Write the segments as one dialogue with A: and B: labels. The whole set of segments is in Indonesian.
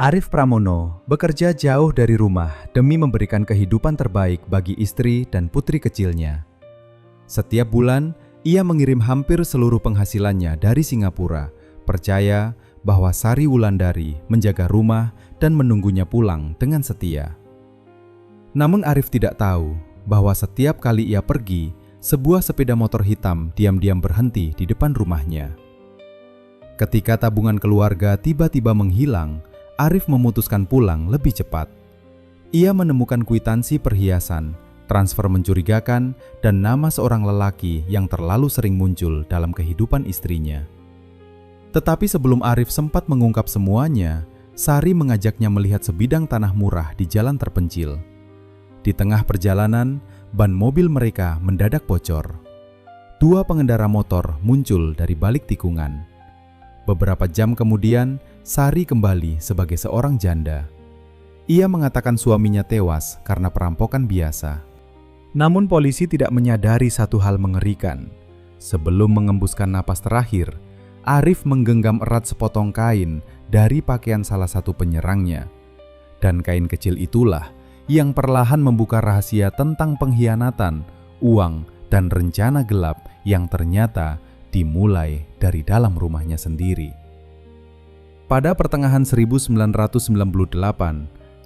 A: Arif Pramono bekerja jauh dari rumah demi memberikan kehidupan terbaik bagi istri dan putri kecilnya. Setiap bulan, ia mengirim hampir seluruh penghasilannya dari Singapura, percaya bahwa Sari Wulandari menjaga rumah dan menunggunya pulang dengan setia. Namun Arif tidak tahu bahwa setiap kali ia pergi, sebuah sepeda motor hitam diam-diam berhenti di depan rumahnya. Ketika tabungan keluarga tiba-tiba menghilang, Arif memutuskan pulang lebih cepat. Ia menemukan kwitansi perhiasan, transfer mencurigakan, dan nama seorang lelaki yang terlalu sering muncul dalam kehidupan istrinya. Tetapi sebelum Arif sempat mengungkap semuanya, Sari mengajaknya melihat sebidang tanah murah di jalan terpencil. Di tengah perjalanan, ban mobil mereka mendadak bocor. Dua pengendara motor muncul dari balik tikungan. Beberapa jam kemudian, Sari kembali sebagai seorang janda. Ia mengatakan suaminya tewas karena perampokan biasa. Namun polisi tidak menyadari satu hal mengerikan. Sebelum mengembuskan napas terakhir, Arif menggenggam erat sepotong kain dari pakaian salah satu penyerangnya. Dan kain kecil itulah yang perlahan membuka rahasia tentang pengkhianatan, uang, dan rencana gelap yang ternyata dimulai dari dalam rumahnya sendiri. Pada pertengahan 1998,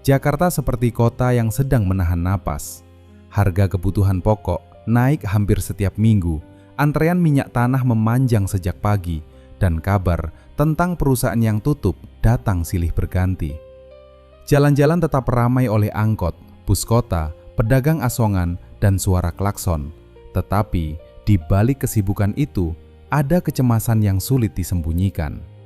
A: Jakarta seperti kota yang sedang menahan napas. Harga kebutuhan pokok naik hampir setiap minggu, antrean minyak tanah memanjang sejak pagi, dan kabar tentang perusahaan yang tutup datang silih berganti. Jalan-jalan tetap ramai oleh angkot, bus kota, pedagang asongan, dan suara klakson. Tetapi di balik kesibukan itu, ada kecemasan yang sulit disembunyikan.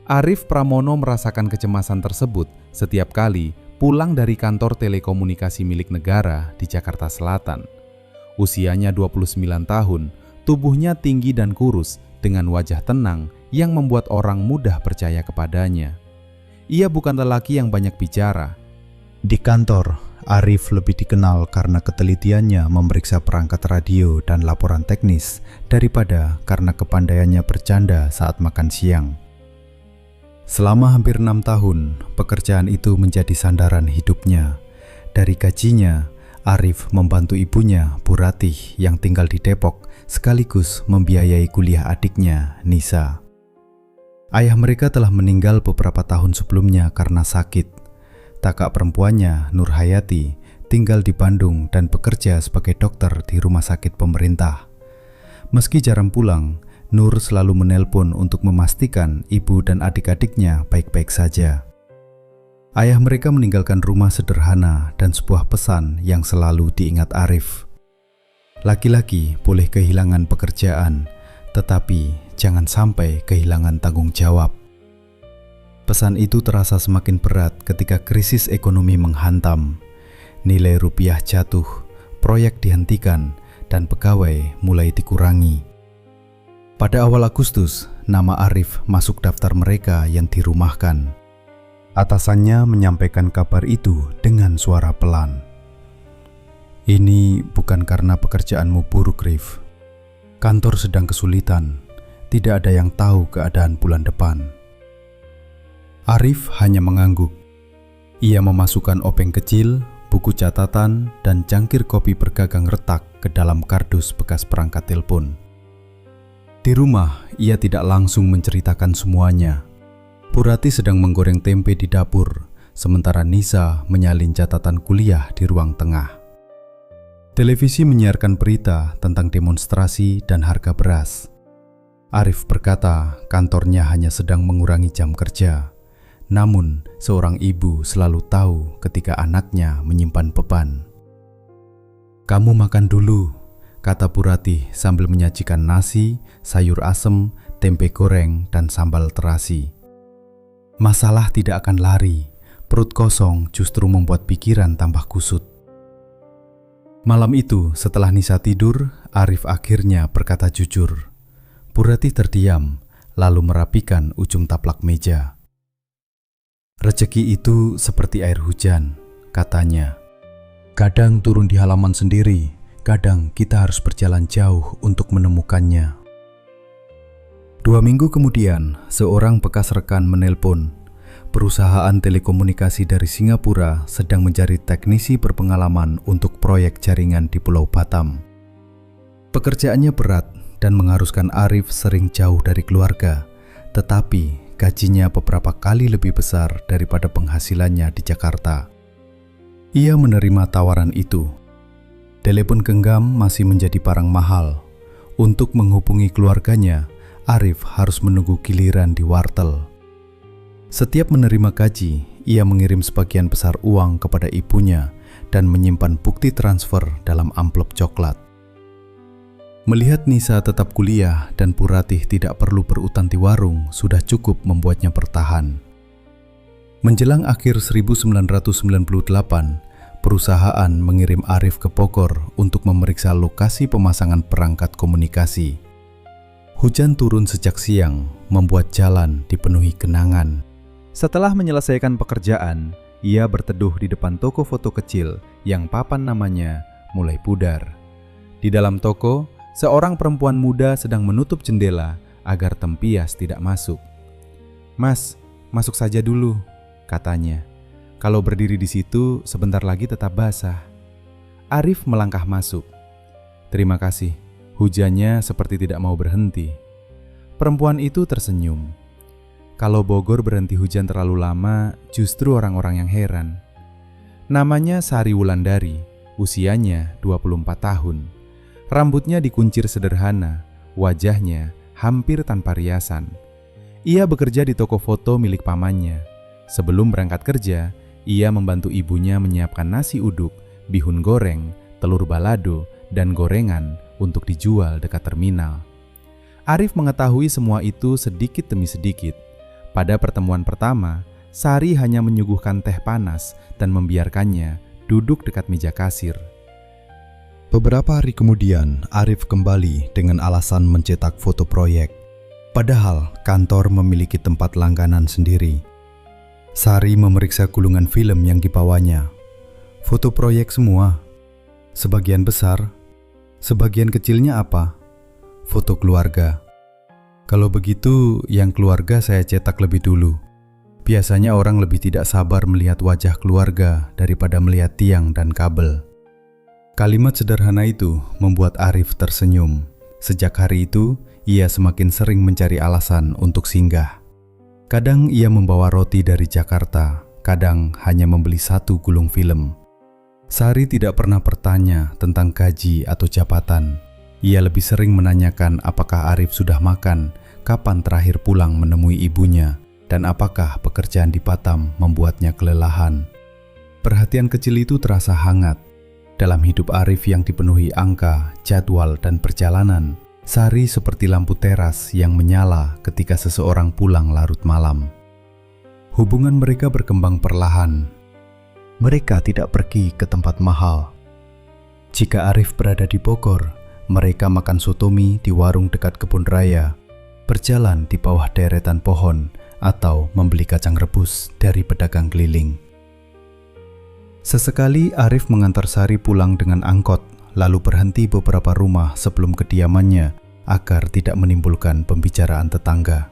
A: Arif Pramono merasakan kecemasan tersebut setiap kali pulang dari kantor telekomunikasi milik negara di Jakarta Selatan. Usianya 29 tahun, tubuhnya tinggi dan kurus dengan wajah tenang yang membuat orang mudah percaya kepadanya. Ia bukan lelaki yang banyak bicara.
B: Di kantor, Arif lebih dikenal karena ketelitiannya memeriksa perangkat radio dan laporan teknis daripada karena kepandaiannya bercanda saat makan siang. Selama hampir 6 tahun, pekerjaan itu menjadi sandaran hidupnya. Dari gajinya, Arif membantu ibunya, Bu Ratih, yang tinggal di Depok, sekaligus membiayai kuliah adiknya, Nisa. Ayah mereka telah meninggal beberapa tahun sebelumnya karena sakit. Kakak perempuannya, Nur Hayati, tinggal di Bandung dan bekerja sebagai dokter di rumah sakit pemerintah. Meski jarang pulang, Nur selalu menelpon untuk memastikan ibu dan adik-adiknya baik-baik saja. Ayah mereka meninggalkan rumah sederhana dan sebuah pesan yang selalu diingat Arif. Laki-laki boleh kehilangan pekerjaan, tetapi jangan sampai kehilangan tanggung jawab. Pesan itu terasa semakin berat ketika krisis ekonomi menghantam. Nilai rupiah jatuh, proyek dihentikan, dan pegawai mulai dikurangi. Pada awal Agustus, nama Arif masuk daftar mereka yang dirumahkan. Atasannya menyampaikan kabar itu dengan suara pelan. Ini bukan karena pekerjaanmu buruk, Rif. Kantor sedang kesulitan, tidak ada yang tahu keadaan bulan depan. Arif hanya mengangguk. Ia memasukkan obeng kecil, buku catatan, dan cangkir kopi bergagang retak ke dalam kardus bekas perangkat telepon. Di rumah, ia tidak langsung menceritakan semuanya. Bu Ratih sedang menggoreng tempe di dapur, sementara Nisa menyalin catatan kuliah di ruang tengah. Televisi menyiarkan berita tentang demonstrasi dan harga beras. Arif berkata kantornya hanya sedang mengurangi jam kerja. Namun, seorang ibu selalu tahu ketika anaknya menyimpan beban. "Kamu makan dulu," kata Bu Ratih sambil menyajikan nasi, sayur asem, tempe goreng, dan sambal terasi. Masalah tidak akan lari, perut kosong justru membuat pikiran tambah kusut. Malam itu, setelah Nisa tidur, Arif akhirnya berkata jujur. Bu Ratih terdiam, lalu merapikan ujung taplak meja. "Rezeki itu seperti air hujan," katanya. "Kadang turun di halaman sendiri, kadang kita harus berjalan jauh untuk menemukannya." 2 minggu kemudian, seorang bekas rekan menelpon. Perusahaan telekomunikasi dari Singapura sedang mencari teknisi berpengalaman untuk proyek jaringan di Pulau Batam. Pekerjaannya berat dan mengharuskan Arif sering jauh dari keluarga, tetapi gajinya beberapa kali lebih besar daripada penghasilannya di Jakarta. Ia menerima tawaran itu. Telepon genggam masih menjadi barang mahal. Untuk menghubungi keluarganya, Arif harus menunggu giliran di wartel. Setiap menerima gaji, ia mengirim sebagian besar uang kepada ibunya dan menyimpan bukti transfer dalam amplop coklat. Melihat Nisa tetap kuliah dan Puratih tidak perlu berutang di warung sudah cukup membuatnya bertahan. Menjelang akhir 1998, perusahaan mengirim Arif ke Bogor untuk memeriksa lokasi pemasangan perangkat komunikasi. Hujan turun sejak siang, membuat jalan dipenuhi genangan.
A: Setelah menyelesaikan pekerjaan, ia berteduh di depan toko foto kecil yang papan namanya mulai pudar. Di dalam toko, seorang perempuan muda sedang menutup jendela agar tempias tidak masuk. "Mas, masuk saja dulu," katanya. "Kalau berdiri di situ, sebentar lagi tetap basah." Arif melangkah masuk. "Terima kasih, hujannya seperti tidak mau berhenti." Perempuan itu tersenyum. Kalau Bogor berhenti hujan terlalu lama, justru orang-orang yang heran. Namanya Sari Wulandari, usianya 24 tahun. Rambutnya dikuncir sederhana, wajahnya hampir tanpa riasan. Ia bekerja di toko foto milik pamannya. Sebelum berangkat kerja, ia membantu ibunya menyiapkan nasi uduk, bihun goreng, telur balado, dan gorengan untuk dijual dekat terminal. Arif mengetahui semua itu sedikit demi sedikit. Pada pertemuan pertama, Sari hanya menyuguhkan teh panas dan membiarkannya duduk dekat meja kasir.
B: Beberapa hari kemudian, Arif kembali dengan alasan mencetak foto proyek. Padahal kantor memiliki tempat langganan sendiri. Sari memeriksa gulungan film yang dibawanya. Foto proyek semua. Sebagian besar. Sebagian kecilnya apa? Foto keluarga. Kalau begitu, yang keluarga saya cetak lebih dulu. Biasanya orang lebih tidak sabar melihat wajah keluarga daripada melihat tiang dan kabel. Kalimat sederhana itu membuat Arif tersenyum. Sejak hari itu, ia semakin sering mencari alasan untuk singgah. Kadang ia membawa roti dari Jakarta, kadang hanya membeli satu gulung film. Sari tidak pernah bertanya tentang gaji atau jabatan. Ia lebih sering menanyakan apakah Arif sudah makan, kapan terakhir pulang menemui ibunya, dan apakah pekerjaan di Batam membuatnya kelelahan. Perhatian kecil itu terasa hangat. Dalam hidup Arif yang dipenuhi angka, jadwal, dan perjalanan, Sari seperti lampu teras yang menyala ketika seseorang pulang larut malam. Hubungan mereka berkembang perlahan. Mereka tidak pergi ke tempat mahal. Jika Arif berada di Bogor, mereka makan sotomi di warung dekat kebun raya, berjalan di bawah deretan pohon, atau membeli kacang rebus dari pedagang keliling. Sesekali Arif mengantar Sari pulang dengan angkot, lalu berhenti beberapa rumah sebelum kediamannya agar tidak menimbulkan pembicaraan tetangga.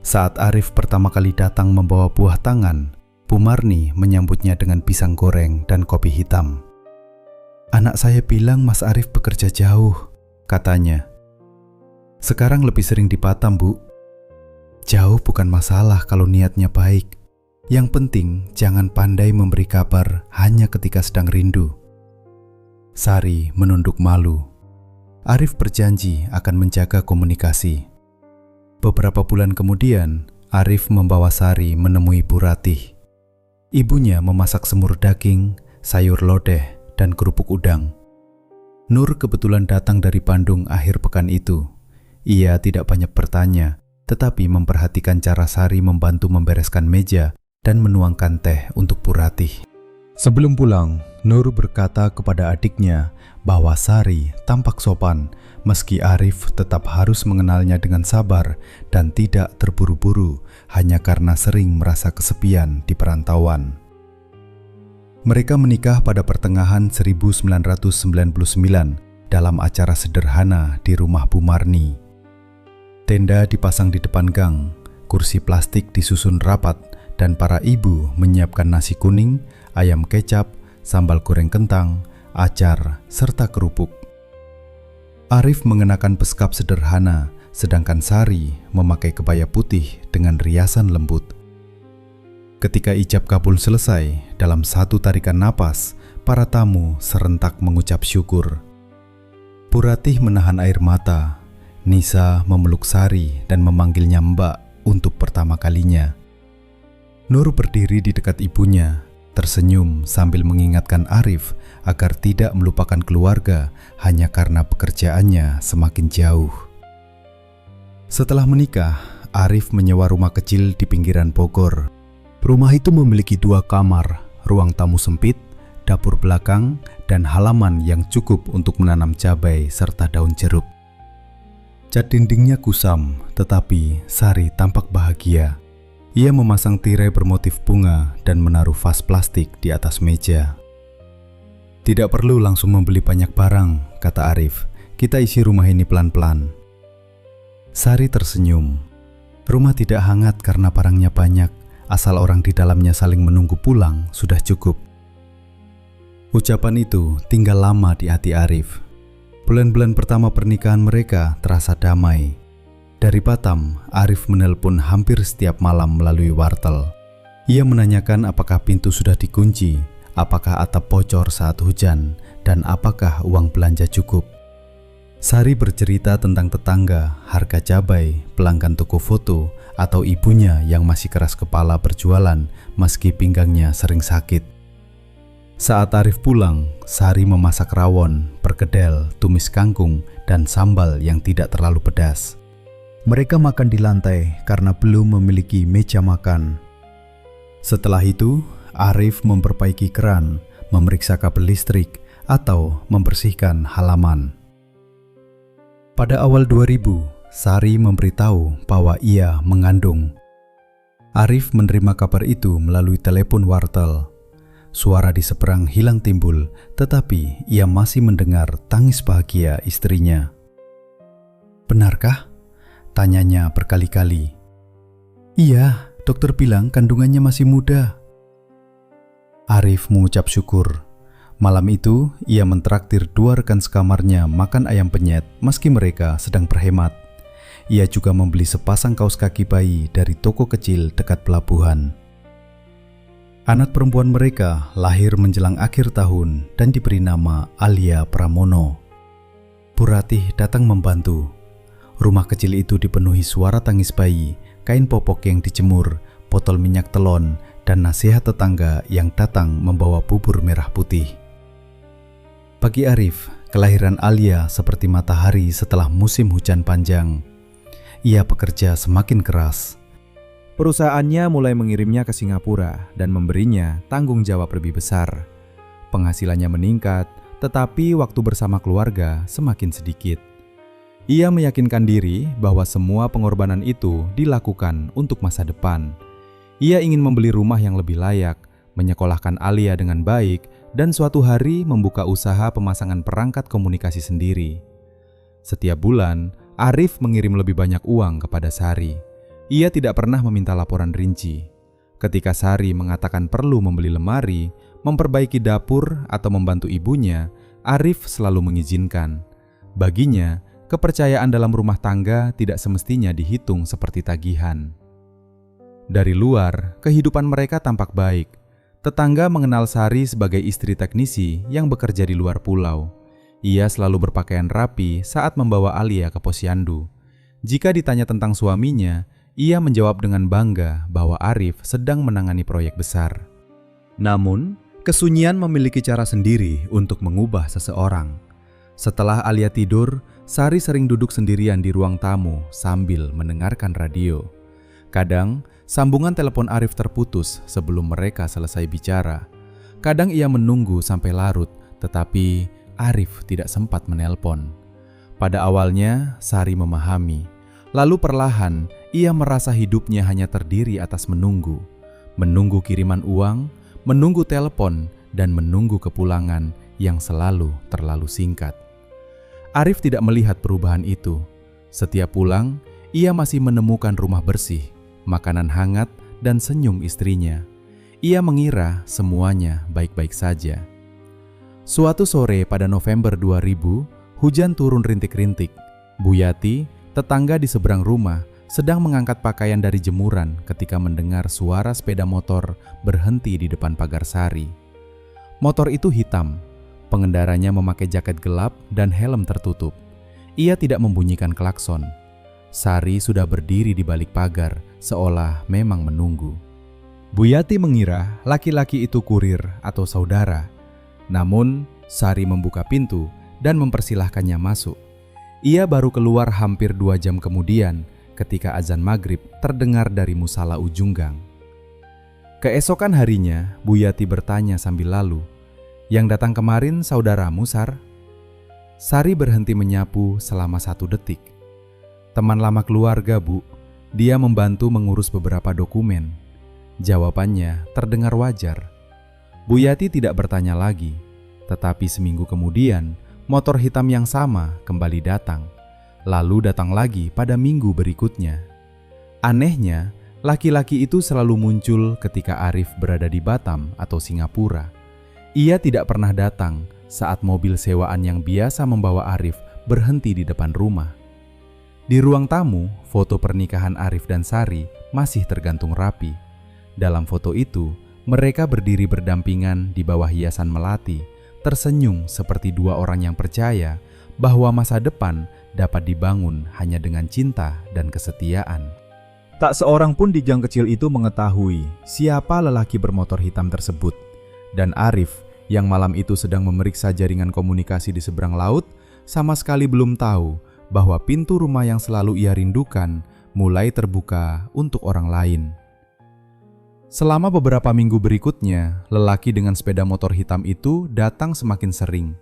B: Saat Arif pertama kali datang membawa buah tangan, Bu Marni menyambutnya dengan pisang goreng dan kopi hitam. "Anak saya bilang Mas Arif bekerja jauh," katanya. "Sekarang lebih sering di Batam, Bu." "Jauh bukan masalah kalau niatnya baik. Yang penting jangan pandai memberi kabar hanya ketika sedang rindu." Sari menunduk malu. Arif berjanji akan menjaga komunikasi. Beberapa bulan kemudian, Arif membawa Sari menemui Puratih. Ibunya memasak semur daging, sayur lodeh, dan kerupuk udang. Nur kebetulan datang dari Bandung akhir pekan itu. Ia tidak banyak bertanya, tetapi memperhatikan cara Sari membantu membereskan meja dan menuangkan teh untuk Puratih. Sebelum pulang, Nur berkata kepada adiknya bahwa Sari tampak sopan, meski Arif tetap harus mengenalnya dengan sabar dan tidak terburu-buru hanya karena sering merasa kesepian di perantauan. Mereka menikah pada pertengahan 1999 dalam acara sederhana di rumah Bu Marni. Tenda dipasang di depan gang, kursi plastik disusun rapat, dan para ibu menyiapkan nasi kuning, ayam kecap, sambal goreng kentang, acar, serta kerupuk. Arif mengenakan beskap sederhana, sedangkan Sari memakai kebaya putih dengan riasan lembut. Ketika ijab kabul selesai, dalam satu tarikan napas, para tamu serentak mengucap syukur. Buratih menahan air mata. Nisa memeluk Sari dan memanggilnya Mbak untuk pertama kalinya. Nur berdiri di dekat ibunya, tersenyum sambil mengingatkan Arif agar tidak melupakan keluarga hanya karena pekerjaannya semakin jauh. Setelah menikah, Arif menyewa rumah kecil di pinggiran Bogor. Rumah itu memiliki 2 kamar, ruang tamu sempit, dapur belakang, dan halaman yang cukup untuk menanam cabai serta daun jeruk. Cat dindingnya kusam, tetapi Sari tampak bahagia. Ia memasang tirai bermotif bunga dan menaruh vas plastik di atas meja. Tidak perlu langsung membeli banyak barang, kata Arif. Kita isi rumah ini pelan-pelan. Sari tersenyum. Rumah tidak hangat karena barangnya banyak. Asal orang di dalamnya saling menunggu pulang, sudah cukup. Ucapan itu tinggal lama di hati Arif. Bulan-bulan pertama pernikahan mereka terasa damai. Dari Batam, Arif menelpon hampir setiap malam melalui wartel. Ia menanyakan apakah pintu sudah dikunci, apakah atap bocor saat hujan, dan apakah uang belanja cukup. Sari bercerita tentang tetangga, harga cabai, pelanggan toko foto, atau ibunya yang masih keras kepala berjualan meski pinggangnya sering sakit. Saat Arif pulang, Sari memasak rawon, perkedel, tumis kangkung, dan sambal yang tidak terlalu pedas. Mereka makan di lantai karena belum memiliki meja makan. Setelah itu, Arif memperbaiki keran, memeriksa kabel listrik, atau membersihkan halaman. Pada awal 2000, Sari memberitahu bahwa ia mengandung. Arif menerima kabar itu melalui telepon wartel. Suara di seberang hilang timbul, tetapi ia masih mendengar tangis bahagia istrinya. "Benarkah?" tanyanya berkali-kali. "Iya, dokter bilang kandungannya masih muda." Arif mengucap syukur. Malam itu, ia mentraktir 2 rekan sekamarnya makan ayam penyet meski mereka sedang berhemat. Ia juga membeli sepasang kaos kaki bayi dari toko kecil dekat pelabuhan. Anak perempuan mereka lahir menjelang akhir tahun dan diberi nama Alia Pramono. Buratih datang membantu. Rumah kecil itu dipenuhi suara tangis bayi, kain popok yang dijemur, botol minyak telon, dan nasihat tetangga yang datang membawa bubur merah putih. Bagi Arif, kelahiran Alia seperti matahari setelah musim hujan panjang. Ia bekerja semakin keras.
A: Perusahaannya mulai mengirimnya ke Singapura dan memberinya tanggung jawab lebih besar. Penghasilannya meningkat, tetapi waktu bersama keluarga semakin sedikit. Ia meyakinkan diri bahwa semua pengorbanan itu dilakukan untuk masa depan. Ia ingin membeli rumah yang lebih layak, menyekolahkan Alia dengan baik, dan suatu hari membuka usaha pemasangan perangkat komunikasi sendiri. Setiap bulan, Arif mengirim lebih banyak uang kepada Sari. Ia tidak pernah meminta laporan rinci. Ketika Sari mengatakan perlu membeli lemari, memperbaiki dapur, atau membantu ibunya, Arif selalu mengizinkan. Baginya, kepercayaan dalam rumah tangga tidak semestinya dihitung seperti tagihan. Dari luar, kehidupan mereka tampak baik. Tetangga mengenal Sari sebagai istri teknisi yang bekerja di luar pulau. Ia selalu berpakaian rapi saat membawa Alia ke posyandu. Jika ditanya tentang suaminya, ia menjawab dengan bangga bahwa Arif sedang menangani proyek besar. Namun, kesunyian memiliki cara sendiri untuk mengubah seseorang. Setelah Alia tidur, Sari sering duduk sendirian di ruang tamu sambil mendengarkan radio. Kadang, sambungan telepon Arif terputus sebelum mereka selesai bicara. Kadang ia menunggu sampai larut, tetapi Arif tidak sempat menelpon. Pada awalnya, Sari memahami. Lalu perlahan, ia merasa hidupnya hanya terdiri atas menunggu. Menunggu kiriman uang, menunggu telepon, dan menunggu kepulangan yang selalu terlalu singkat. Arif tidak melihat perubahan itu. Setiap pulang, ia masih menemukan rumah bersih, makanan hangat, dan senyum istrinya. Ia mengira semuanya baik-baik saja. Suatu sore pada November 2000, hujan turun rintik-rintik. Bu Yati, tetangga di seberang rumah, sedang mengangkat pakaian dari jemuran ketika mendengar suara sepeda motor berhenti di depan pagar Sari. Motor itu hitam. Pengendaranya memakai jaket gelap dan helm tertutup. Ia tidak membunyikan klakson. Sari sudah berdiri di balik pagar, seolah memang menunggu. Bu Yati mengira laki-laki itu kurir atau saudara. Namun, Sari membuka pintu dan mempersilahkannya masuk. Ia baru keluar hampir 2 jam kemudian ketika azan maghrib terdengar dari musala ujung gang. Keesokan harinya, Bu Yati bertanya sambil lalu, "Yang datang kemarin saudaramu, Sar?" Sari berhenti menyapu selama 1 detik. "Teman lama keluarga, Bu. Dia membantu mengurus beberapa dokumen." Jawabannya terdengar wajar. Bu Yati tidak bertanya lagi, tetapi seminggu kemudian, motor hitam yang sama kembali datang. Lalu datang lagi pada minggu berikutnya. Anehnya, laki-laki itu selalu muncul ketika Arif berada di Batam atau Singapura. Ia tidak pernah datang saat mobil sewaan yang biasa membawa Arif berhenti di depan rumah. Di ruang tamu, foto pernikahan Arif dan Sari masih tergantung rapi. Dalam foto itu, mereka berdiri berdampingan di bawah hiasan melati, tersenyum seperti 2 orang yang percaya bahwa masa depan dapat dibangun hanya dengan cinta dan kesetiaan. Tak seorang pun di gang kecil itu mengetahui siapa lelaki bermotor hitam tersebut. Dan Arif, yang malam itu sedang memeriksa jaringan komunikasi di seberang laut, sama sekali belum tahu bahwa pintu rumah yang selalu ia rindukan mulai terbuka untuk orang lain. Selama beberapa minggu berikutnya, lelaki dengan sepeda motor hitam itu datang semakin sering.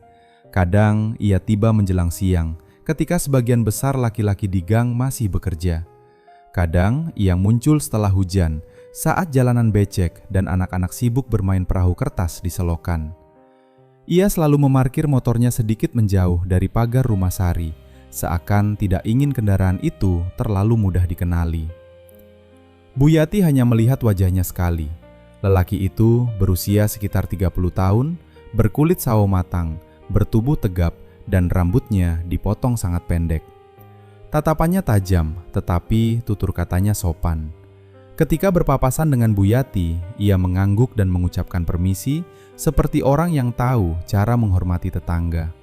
A: Kadang ia tiba menjelang siang, ketika sebagian besar laki-laki di gang masih bekerja. Kadang ia muncul setelah hujan, saat jalanan becek dan anak-anak sibuk bermain perahu kertas di selokan. Ia selalu memarkir motornya sedikit menjauh dari pagar rumah Sari, seakan tidak ingin kendaraan itu terlalu mudah dikenali. Bu Yati hanya melihat wajahnya sekali. Lelaki itu berusia sekitar 30 tahun, berkulit sawo matang, bertubuh tegap, dan rambutnya dipotong sangat pendek. Tatapannya tajam, tetapi tutur katanya sopan. Ketika berpapasan dengan Bu Yati, ia mengangguk dan mengucapkan permisi seperti orang yang tahu cara menghormati tetangga.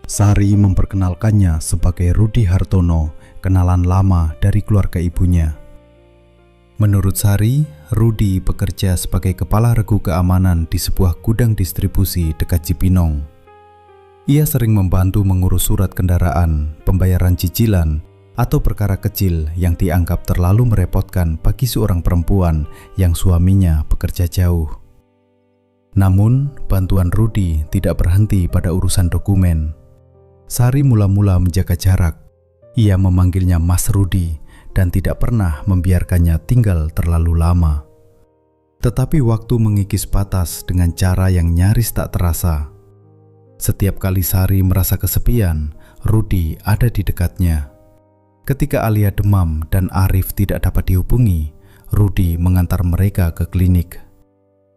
B: Sari memperkenalkannya sebagai Rudi Hartono, kenalan lama dari keluarga ibunya. Menurut Sari, Rudi bekerja sebagai kepala regu keamanan di sebuah gudang distribusi dekat Cipinong. Ia sering membantu mengurus surat kendaraan, pembayaran cicilan, atau perkara kecil yang dianggap terlalu merepotkan bagi seorang perempuan yang suaminya bekerja jauh. Namun, bantuan Rudi tidak berhenti pada urusan dokumen. Sari mula-mula menjaga jarak. Ia memanggilnya Mas Rudi dan tidak pernah membiarkannya tinggal terlalu lama. Tetapi waktu mengikis batas dengan cara yang nyaris tak terasa. Setiap kali Sari merasa kesepian, Rudi ada di dekatnya. Ketika Alia demam dan Arif tidak dapat dihubungi, Rudi mengantar mereka ke klinik.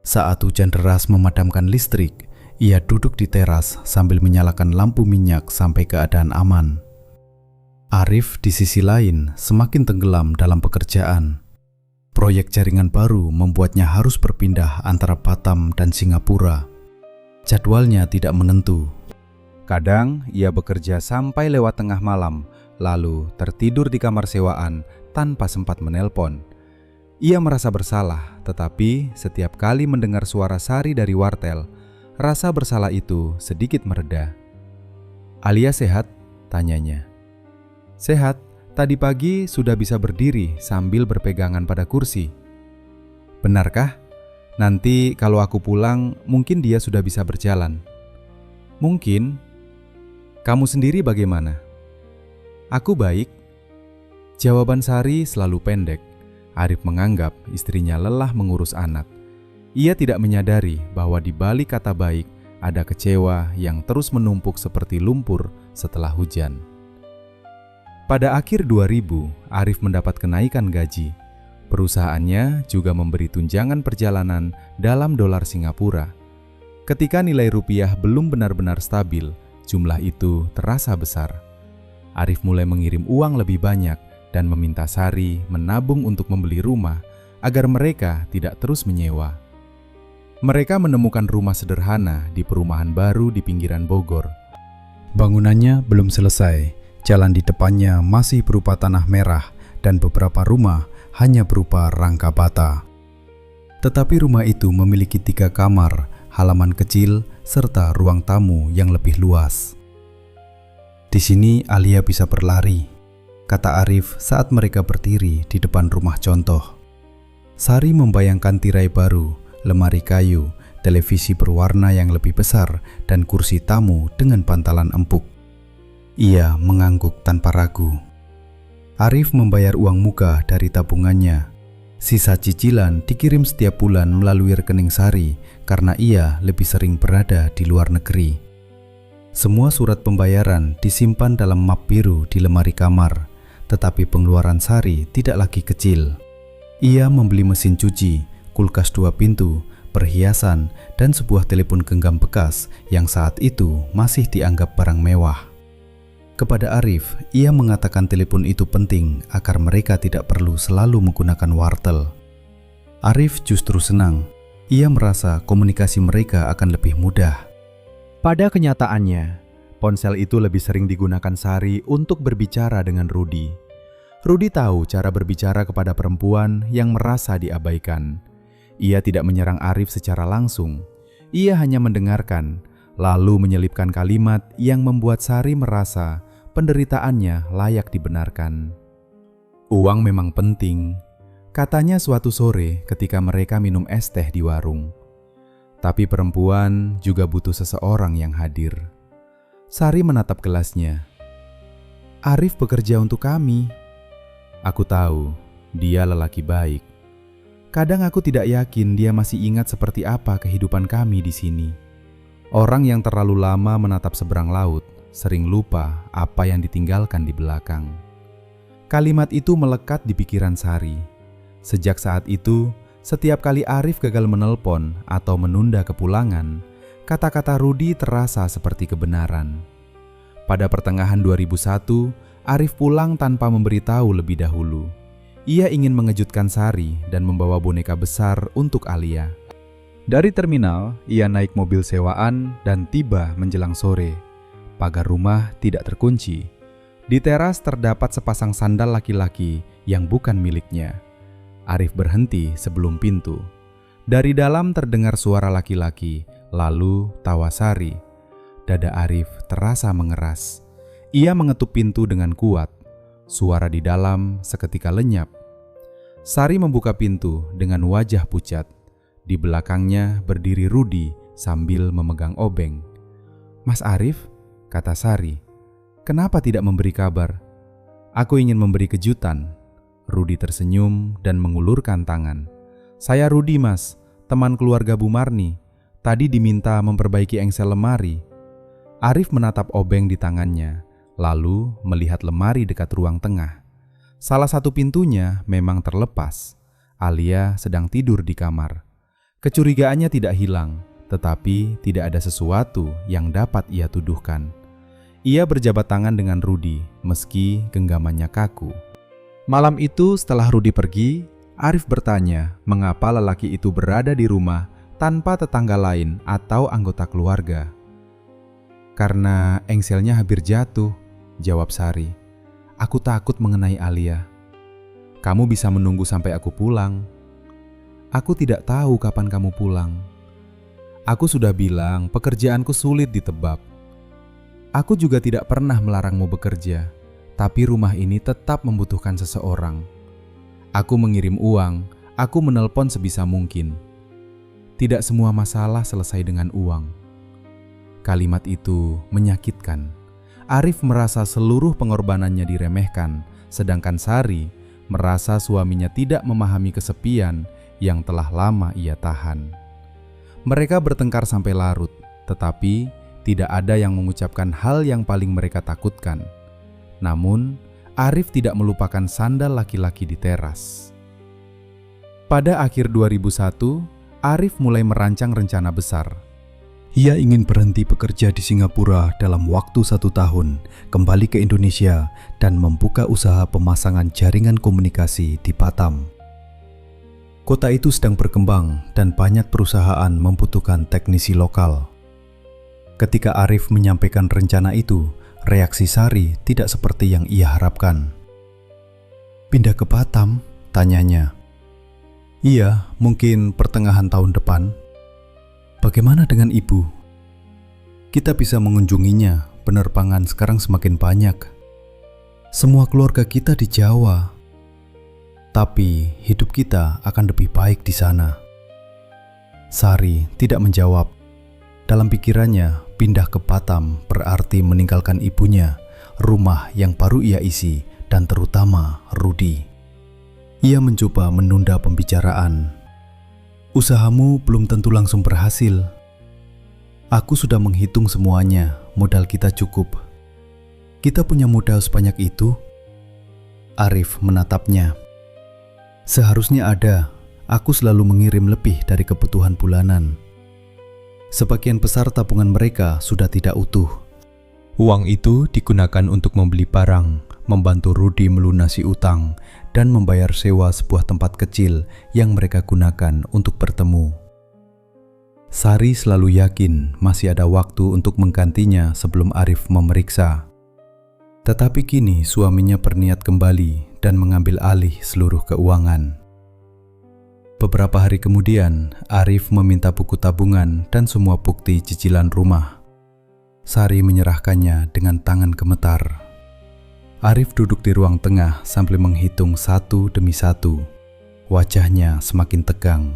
B: Saat hujan deras memadamkan listrik, ia duduk di teras sambil menyalakan lampu minyak sampai keadaan aman. Arif di sisi lain semakin tenggelam dalam pekerjaan. Proyek jaringan baru membuatnya harus berpindah antara Batam dan Singapura. Jadwalnya tidak menentu.
A: Kadang ia bekerja sampai lewat tengah malam, lalu tertidur di kamar sewaan tanpa sempat menelpon. Ia merasa bersalah, tetapi setiap kali mendengar suara Sari dari wartel, rasa bersalah itu sedikit mereda. "Alia sehat?" tanyanya. "Sehat, tadi pagi sudah bisa berdiri sambil berpegangan pada kursi." "Benarkah? Nanti kalau aku pulang, mungkin dia sudah bisa berjalan." "Mungkin. Kamu sendiri bagaimana?" "Aku baik." Jawaban Sari selalu pendek. Arif menganggap istrinya lelah mengurus anak. Ia tidak menyadari bahwa di balik kata baik ada kecewa yang terus menumpuk seperti lumpur setelah hujan. Pada akhir 2000, Arif mendapat kenaikan gaji. Perusahaannya juga memberi tunjangan perjalanan dalam dolar Singapura. Ketika nilai rupiah belum benar-benar stabil, jumlah itu terasa besar. Arif mulai mengirim uang lebih banyak dan meminta Sari menabung untuk membeli rumah agar mereka tidak terus menyewa. Mereka menemukan rumah sederhana di perumahan baru di pinggiran Bogor.
B: Bangunannya belum selesai, jalan di depannya masih berupa tanah merah dan beberapa rumah hanya berupa rangka bata. Tetapi rumah itu memiliki 3 kamar, halaman kecil, serta ruang tamu yang lebih luas. Di sini Alia bisa berlari, kata Arif saat mereka berdiri di depan rumah contoh. Sari membayangkan tirai baru, lemari kayu, televisi berwarna yang lebih besar, dan kursi tamu dengan bantalan empuk. Ia mengangguk tanpa ragu. Arif membayar uang muka dari tabungannya. Sisa cicilan dikirim setiap bulan melalui rekening Sari karena ia lebih sering berada di luar negeri. Semua surat pembayaran disimpan dalam map biru di lemari kamar, tetapi pengeluaran Sari tidak lagi kecil. Ia membeli mesin cuci, kulkas 2 pintu, perhiasan, dan sebuah telepon genggam bekas yang saat itu masih dianggap barang mewah. Kepada Arif, ia mengatakan telepon itu penting agar mereka tidak perlu selalu menggunakan wartel. Arif justru senang. Ia merasa komunikasi mereka akan lebih mudah.
A: Pada kenyataannya, ponsel itu lebih sering digunakan Sari untuk berbicara dengan Rudi. Rudi tahu cara berbicara kepada perempuan yang merasa diabaikan. Ia tidak menyerang Arif secara langsung. Ia hanya mendengarkan, lalu menyelipkan kalimat yang membuat Sari merasa penderitaannya layak dibenarkan. Uang memang penting, katanya suatu sore ketika mereka minum es teh di warung. Tapi perempuan juga butuh seseorang yang hadir. Sari menatap gelasnya. Arif bekerja untuk kami. Aku tahu, dia lelaki baik. Kadang aku tidak yakin dia masih ingat seperti apa kehidupan kami di sini. Orang yang terlalu lama menatap seberang laut sering lupa apa yang ditinggalkan di belakang. Kalimat itu melekat di pikiran Sari. Sejak saat itu, setiap kali Arif gagal menelpon atau menunda kepulangan, kata-kata Rudi terasa seperti kebenaran. Pada pertengahan 2001, Arif pulang tanpa memberitahu lebih dahulu. Ia ingin mengejutkan Sari dan membawa boneka besar untuk Alia. Dari terminal, ia naik mobil sewaan dan tiba menjelang sore. Pagar rumah tidak terkunci. Di teras terdapat sepasang sandal laki-laki yang bukan miliknya. Arif berhenti sebelum pintu. Dari dalam terdengar suara laki-laki, lalu tawa Sari. Dada Arif terasa mengeras. Ia mengetuk pintu dengan kuat. Suara di dalam seketika lenyap. Sari membuka pintu dengan wajah pucat. Di belakangnya berdiri Rudi sambil memegang obeng. "Mas Arif," kata Sari, "kenapa tidak memberi kabar? Aku ingin memberi kejutan." Rudi tersenyum dan mengulurkan tangan. "Saya Rudi, Mas, teman keluarga Bu Marni. Tadi diminta memperbaiki engsel lemari." Arif menatap obeng di tangannya, lalu melihat lemari dekat ruang tengah. Salah satu pintunya memang terlepas. Alia sedang tidur di kamar. Kecurigaannya tidak hilang, tetapi tidak ada sesuatu yang dapat ia tuduhkan. Ia berjabat tangan dengan Rudi, meski genggamannya kaku. Malam itu setelah Rudi pergi, Arif bertanya mengapa lelaki itu berada di rumah tanpa tetangga lain atau anggota keluarga. "Karena engselnya hampir jatuh," jawab Sari. "Aku takut mengenai Alia." "Kamu bisa menunggu sampai aku pulang." "Aku tidak tahu kapan kamu pulang. Aku sudah bilang pekerjaanku sulit ditebak. Aku juga tidak pernah melarangmu bekerja, tapi rumah ini tetap membutuhkan seseorang. Aku mengirim uang, aku menelpon sebisa mungkin. Tidak semua masalah selesai dengan uang." Kalimat itu menyakitkan. Arif merasa seluruh pengorbanannya diremehkan, sedangkan Sari merasa suaminya tidak memahami kesepian yang telah lama ia tahan. Mereka bertengkar sampai larut, tetapi tidak ada yang mengucapkan hal yang paling mereka takutkan. Namun, Arif tidak melupakan sandal laki-laki di teras. Pada akhir 2001, Arif mulai merancang rencana besar.
B: Ia ingin berhenti bekerja di Singapura dalam waktu 1 tahun, kembali ke Indonesia, dan membuka usaha pemasangan jaringan komunikasi di Batam. Kota itu sedang berkembang dan banyak perusahaan membutuhkan teknisi lokal. Ketika Arif menyampaikan rencana itu, reaksi Sari tidak seperti yang ia harapkan. "Pindah ke Batam?" tanyanya. "Iya, mungkin pertengahan tahun depan." "Bagaimana dengan ibu?" "Kita bisa mengunjunginya, penerbangan sekarang semakin banyak. Semua keluarga kita di Jawa. Tapi hidup kita akan lebih baik di sana." Sari tidak menjawab. Dalam pikirannya, pindah ke Batam berarti meninggalkan ibunya, rumah yang baru ia isi, dan terutama Rudi. Ia mencoba menunda pembicaraan. "Usahamu belum tentu langsung berhasil. Aku sudah menghitung semuanya, modal kita cukup. Kita punya modal sebanyak itu?" Arif menatapnya. "Seharusnya ada. Aku selalu mengirim lebih dari kebutuhan bulanan. Sebagian besar tabungan mereka sudah tidak utuh. Uang itu digunakan untuk membeli barang, membantu Rudi melunasi utang, dan membayar sewa sebuah tempat kecil yang mereka gunakan untuk bertemu." Sari selalu yakin masih ada waktu untuk menggantinya sebelum Arif memeriksa. Tetapi kini suaminya berniat kembali dan mengambil alih seluruh keuangan. Beberapa hari kemudian, Arif meminta buku tabungan dan semua bukti cicilan rumah. Sari menyerahkannya dengan tangan gemetar. Arif duduk di ruang tengah sambil menghitung satu demi satu. Wajahnya semakin tegang.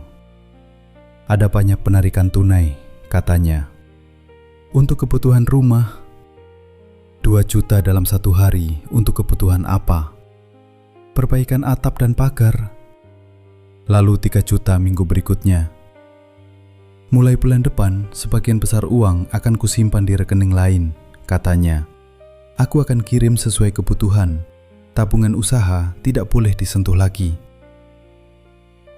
B: "Ada banyak penarikan tunai," katanya. "Untuk kebutuhan rumah. 2 juta dalam 1 hari untuk kebutuhan apa? Perbaikan atap dan pagar. Lalu 3 juta minggu berikutnya. Mulai bulan depan, sebagian besar uang akan kusimpan di rekening lain," katanya. "Aku akan kirim sesuai kebutuhan. Tabungan usaha tidak boleh disentuh lagi."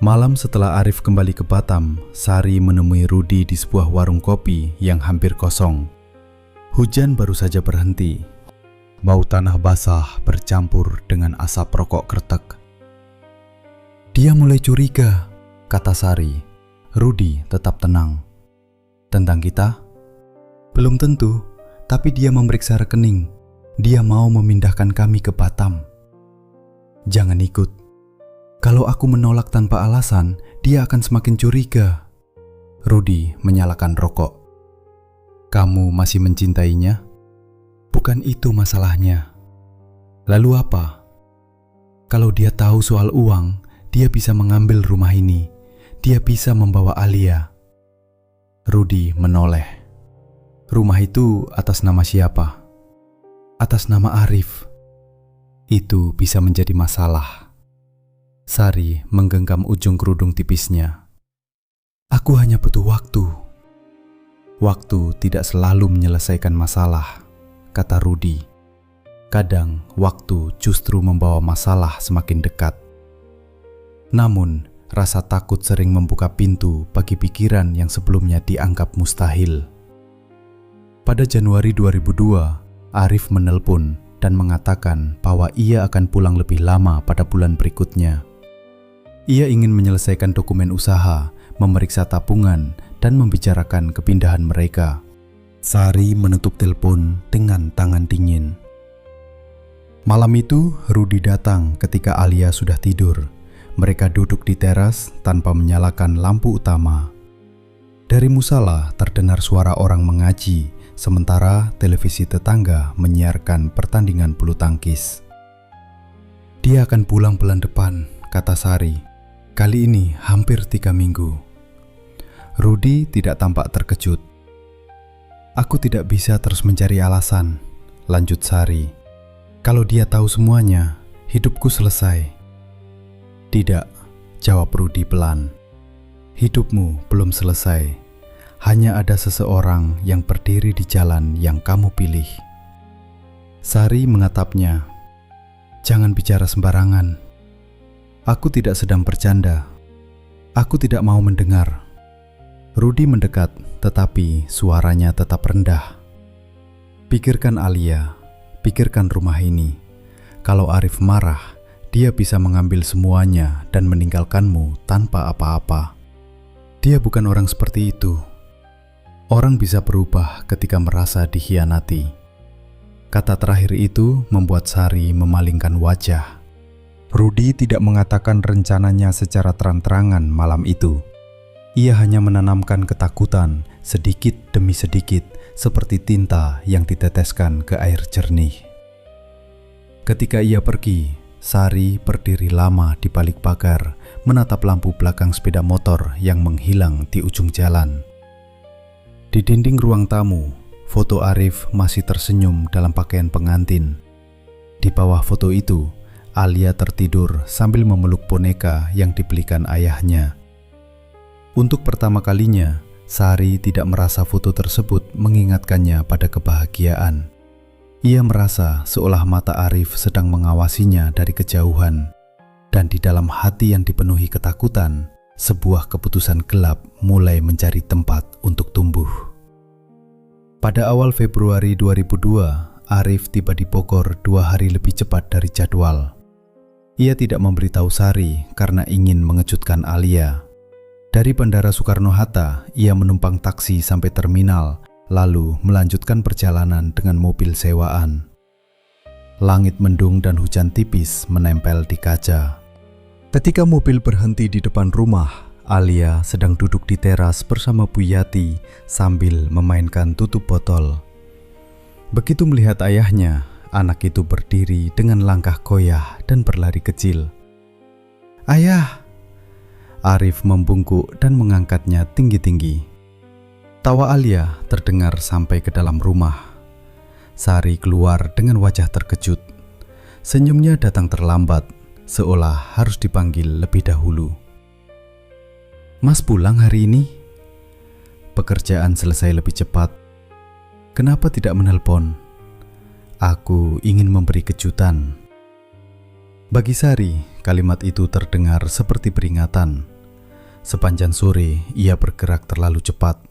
B: Malam setelah Arif kembali ke Batam, Sari menemui Rudi di sebuah warung kopi yang hampir kosong. Hujan baru saja berhenti. Bau tanah basah bercampur dengan asap rokok kretek. "Dia mulai curiga," kata Sari. Rudi tetap tenang. "Tentang kita?" "Belum tentu, tapi dia memeriksa rekening. Dia mau memindahkan kami ke Batam." "Jangan ikut. Kalau aku menolak tanpa alasan, dia akan semakin curiga." Rudi menyalakan rokok. "Kamu masih mencintainya?" "Bukan itu masalahnya." "Lalu apa?" "Kalau dia tahu soal uang, dia bisa mengambil rumah ini. Dia bisa membawa Alia." Rudi menoleh. "Rumah itu atas nama siapa?" "Atas nama Arif." "Itu bisa menjadi masalah." Sari menggenggam ujung kerudung tipisnya. "Aku hanya butuh waktu." "Waktu tidak selalu menyelesaikan masalah," kata Rudi. "Kadang waktu justru membawa masalah semakin dekat." Namun, rasa takut sering membuka pintu bagi pikiran yang sebelumnya dianggap mustahil. Pada Januari 2002, Arif menelpon dan mengatakan bahwa ia akan pulang lebih lama pada bulan berikutnya. Ia ingin menyelesaikan dokumen usaha, memeriksa tabungan, dan membicarakan kepindahan mereka. Sari menutup telepon dengan tangan dingin. Malam itu, Rudi datang ketika Alia sudah tidur. Mereka duduk di teras tanpa menyalakan lampu utama. Dari musala terdengar suara orang mengaji, sementara televisi tetangga menyiarkan pertandingan bulu tangkis. "Dia akan pulang bulan depan," kata Sari. "Kali ini hampir 3 minggu." Rudi tidak tampak terkejut. "Aku tidak bisa terus mencari alasan," lanjut Sari. "Kalau dia tahu semuanya, hidupku selesai." "Tidak," jawab Rudi pelan. "Hidupmu belum selesai. Hanya ada seseorang yang berdiri di jalan yang kamu pilih." Sari mengatapnya. "Jangan bicara sembarangan. Aku tidak sedang bercanda. Aku tidak mau mendengar. Rudi mendekat, tetapi suaranya tetap rendah. Pikirkan Alia, pikirkan rumah ini. Kalau Arif marah, dia bisa mengambil semuanya dan meninggalkanmu tanpa apa-apa. Dia bukan orang seperti itu. Orang bisa berubah ketika merasa dikhianati. Kata terakhir itu membuat Sari memalingkan wajah. Rudi tidak mengatakan rencananya secara terang-terangan malam itu. Ia hanya menanamkan ketakutan sedikit demi sedikit seperti tinta yang diteteskan ke air jernih. Ketika ia pergi, Sari berdiri lama di balik pagar, menatap lampu belakang sepeda motor yang menghilang di ujung jalan. Di dinding ruang tamu, foto Arif masih tersenyum dalam pakaian pengantin. Di bawah foto itu, Alia tertidur sambil memeluk boneka yang dibelikan ayahnya. Untuk pertama kalinya, Sari tidak merasa foto tersebut mengingatkannya pada kebahagiaan. Ia merasa seolah mata Arif sedang mengawasinya dari kejauhan. Dan di dalam hati yang dipenuhi ketakutan, sebuah keputusan gelap mulai mencari tempat untuk tumbuh. Pada awal Februari 2002, Arif tiba di Bogor 2 hari lebih cepat dari jadwal. Ia tidak memberitahu Sari karena ingin mengejutkan Alia. Dari Bandara Soekarno-Hatta, ia menumpang taksi sampai terminal, lalu melanjutkan perjalanan dengan mobil sewaan. Langit mendung dan hujan tipis menempel di kaca. Ketika mobil berhenti di depan rumah, Alia sedang duduk di teras bersama Bu Yati sambil memainkan tutup botol. Begitu melihat ayahnya, anak itu berdiri dengan langkah goyah dan berlari kecil. "Ayah!" Arif membungkuk dan mengangkatnya tinggi-tinggi. Tawa Alia terdengar sampai ke dalam rumah. Sari keluar dengan wajah terkejut. Senyumnya datang terlambat, seolah harus dipanggil lebih dahulu. "Mas pulang hari ini?" "Pekerjaan selesai lebih cepat. Kenapa tidak menelpon? Aku ingin memberi kejutan." Bagi Sari, kalimat itu terdengar seperti peringatan. Sepanjang sore, ia bergerak terlalu cepat,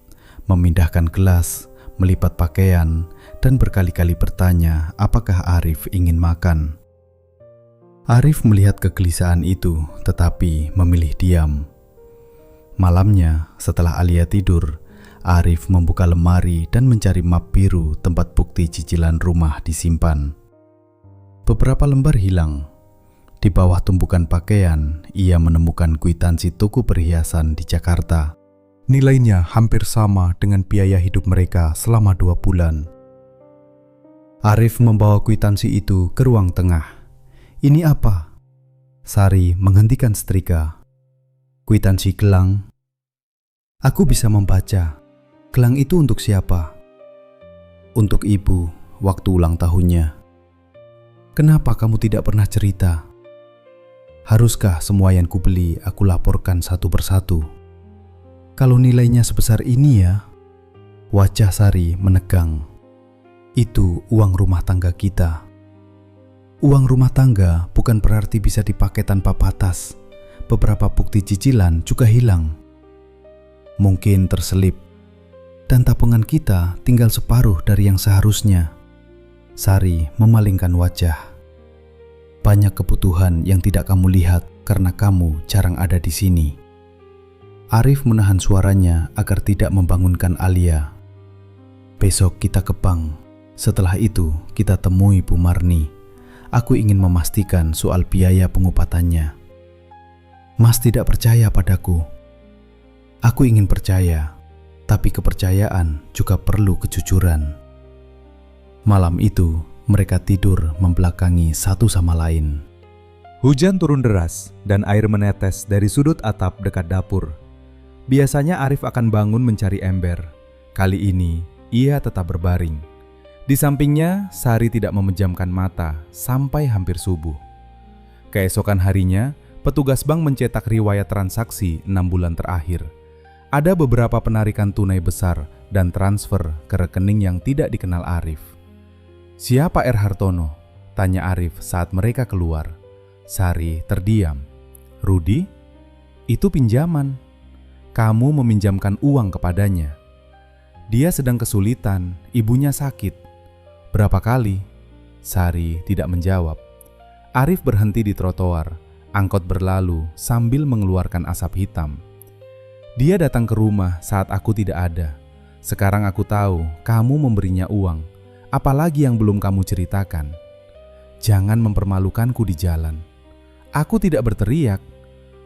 B: memindahkan gelas, melipat pakaian, dan berkali-kali bertanya apakah Arif ingin makan. Arif melihat kegelisahan itu, tetapi memilih diam. Malamnya, setelah Alia tidur, Arif membuka lemari dan mencari map biru tempat bukti cicilan rumah disimpan. Beberapa lembar hilang. Di bawah tumpukan pakaian, ia menemukan kwitansi toko perhiasan di Jakarta. Nilainya hampir sama dengan biaya hidup mereka selama 2 bulan. Arif membawa kwitansi itu ke ruang tengah. "Ini apa?" Sari menghentikan setrika. "Kwitansi gelang." "Aku bisa membaca. Gelang itu untuk siapa?" "Untuk ibu, waktu ulang tahunnya." "Kenapa kamu tidak pernah cerita? Haruskah semua yang kubeli aku laporkan satu persatu? Kalau nilainya sebesar ini ya." Wajah Sari menegang. "Itu uang rumah tangga kita." Uang rumah tangga bukan berarti bisa dipakai tanpa batas. Beberapa bukti cicilan juga hilang. Mungkin terselip. Dan tabungan kita tinggal separuh dari yang seharusnya. Sari memalingkan wajah. "Banyak kebutuhan yang tidak kamu lihat karena kamu jarang ada di sini." Arif menahan suaranya agar tidak membangunkan Alia. "Besok kita ke bank. Setelah itu kita temui Bu Marni. Aku ingin memastikan soal biaya pengobatannya." "Mas tidak percaya padaku." "Aku ingin percaya, tapi kepercayaan juga perlu kejujuran." Malam itu, mereka tidur membelakangi satu sama lain.
A: Hujan turun deras dan air menetes dari sudut atap dekat dapur. Biasanya Arif akan bangun mencari ember. Kali ini, ia tetap berbaring. Di sampingnya, Sari tidak memejamkan mata sampai hampir subuh. Keesokan harinya, petugas bank mencetak riwayat transaksi 6 bulan terakhir. Ada beberapa penarikan tunai besar dan transfer ke rekening yang tidak dikenal Arif. "Siapa R. Hartono?" tanya Arif saat mereka keluar. Sari terdiam. "Rudi? Itu pinjaman." kamu meminjamkan uang kepadanya. Dia sedang kesulitan, ibunya sakit. Berapa kali? Sari tidak menjawab. Arif berhenti di trotoar. Angkot berlalu sambil mengeluarkan asap hitam. Dia datang ke rumah saat aku tidak ada. Sekarang aku tahu kamu memberinya uang. Apalagi yang belum kamu ceritakan. Jangan mempermalukanku di jalan. Aku tidak berteriak,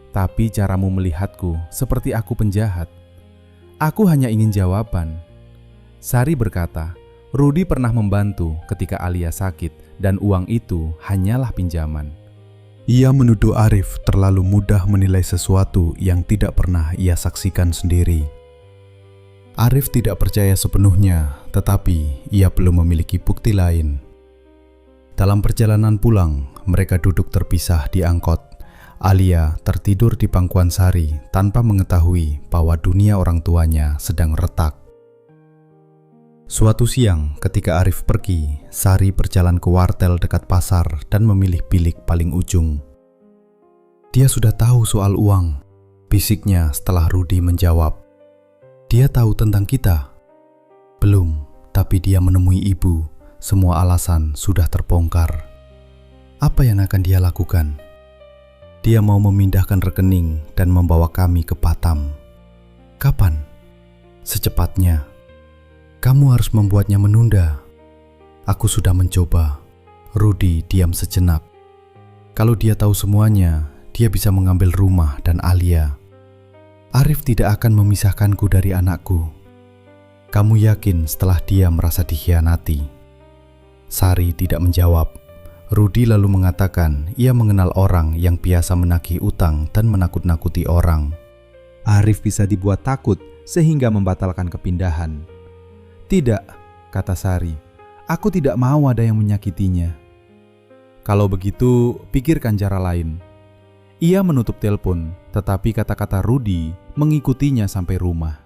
A: tapi caramu melihatku seperti aku penjahat. Aku hanya ingin jawaban. Sari berkata, Rudi pernah membantu ketika Alia sakit dan uang itu hanyalah pinjaman.
B: Ia menuduh Arif terlalu mudah menilai sesuatu yang tidak pernah ia saksikan sendiri. Arif tidak percaya sepenuhnya, tetapi ia belum memiliki bukti lain. Dalam perjalanan pulang, mereka duduk terpisah di angkot. Alia tertidur di pangkuan Sari tanpa mengetahui bahwa dunia orang tuanya sedang retak. Suatu siang, ketika Arif pergi, Sari berjalan ke wartel dekat pasar dan memilih bilik paling ujung. Dia sudah tahu soal uang, bisiknya setelah Rudi menjawab. Dia tahu tentang kita? Belum, tapi dia menemui ibu. Semua alasan sudah terbongkar. Apa yang akan dia lakukan? Dia mau memindahkan rekening dan membawa kami ke Batam. Kapan? Secepatnya. Kamu harus membuatnya menunda. Aku sudah mencoba. Rudi diam sejenak. Kalau dia tahu semuanya, dia bisa mengambil rumah dan Alia. Arif tidak akan memisahkanku dari anakku. Kamu yakin setelah dia merasa dikhianati? Sari tidak menjawab. Rudi lalu mengatakan ia mengenal orang yang biasa menagih utang dan menakut-nakuti orang.
A: Arif bisa dibuat takut sehingga membatalkan kepindahan. Tidak, kata Sari. Aku tidak mau ada yang menyakitinya. Kalau begitu, pikirkan cara lain. Ia menutup telepon, tetapi kata-kata Rudi mengikutinya sampai rumah.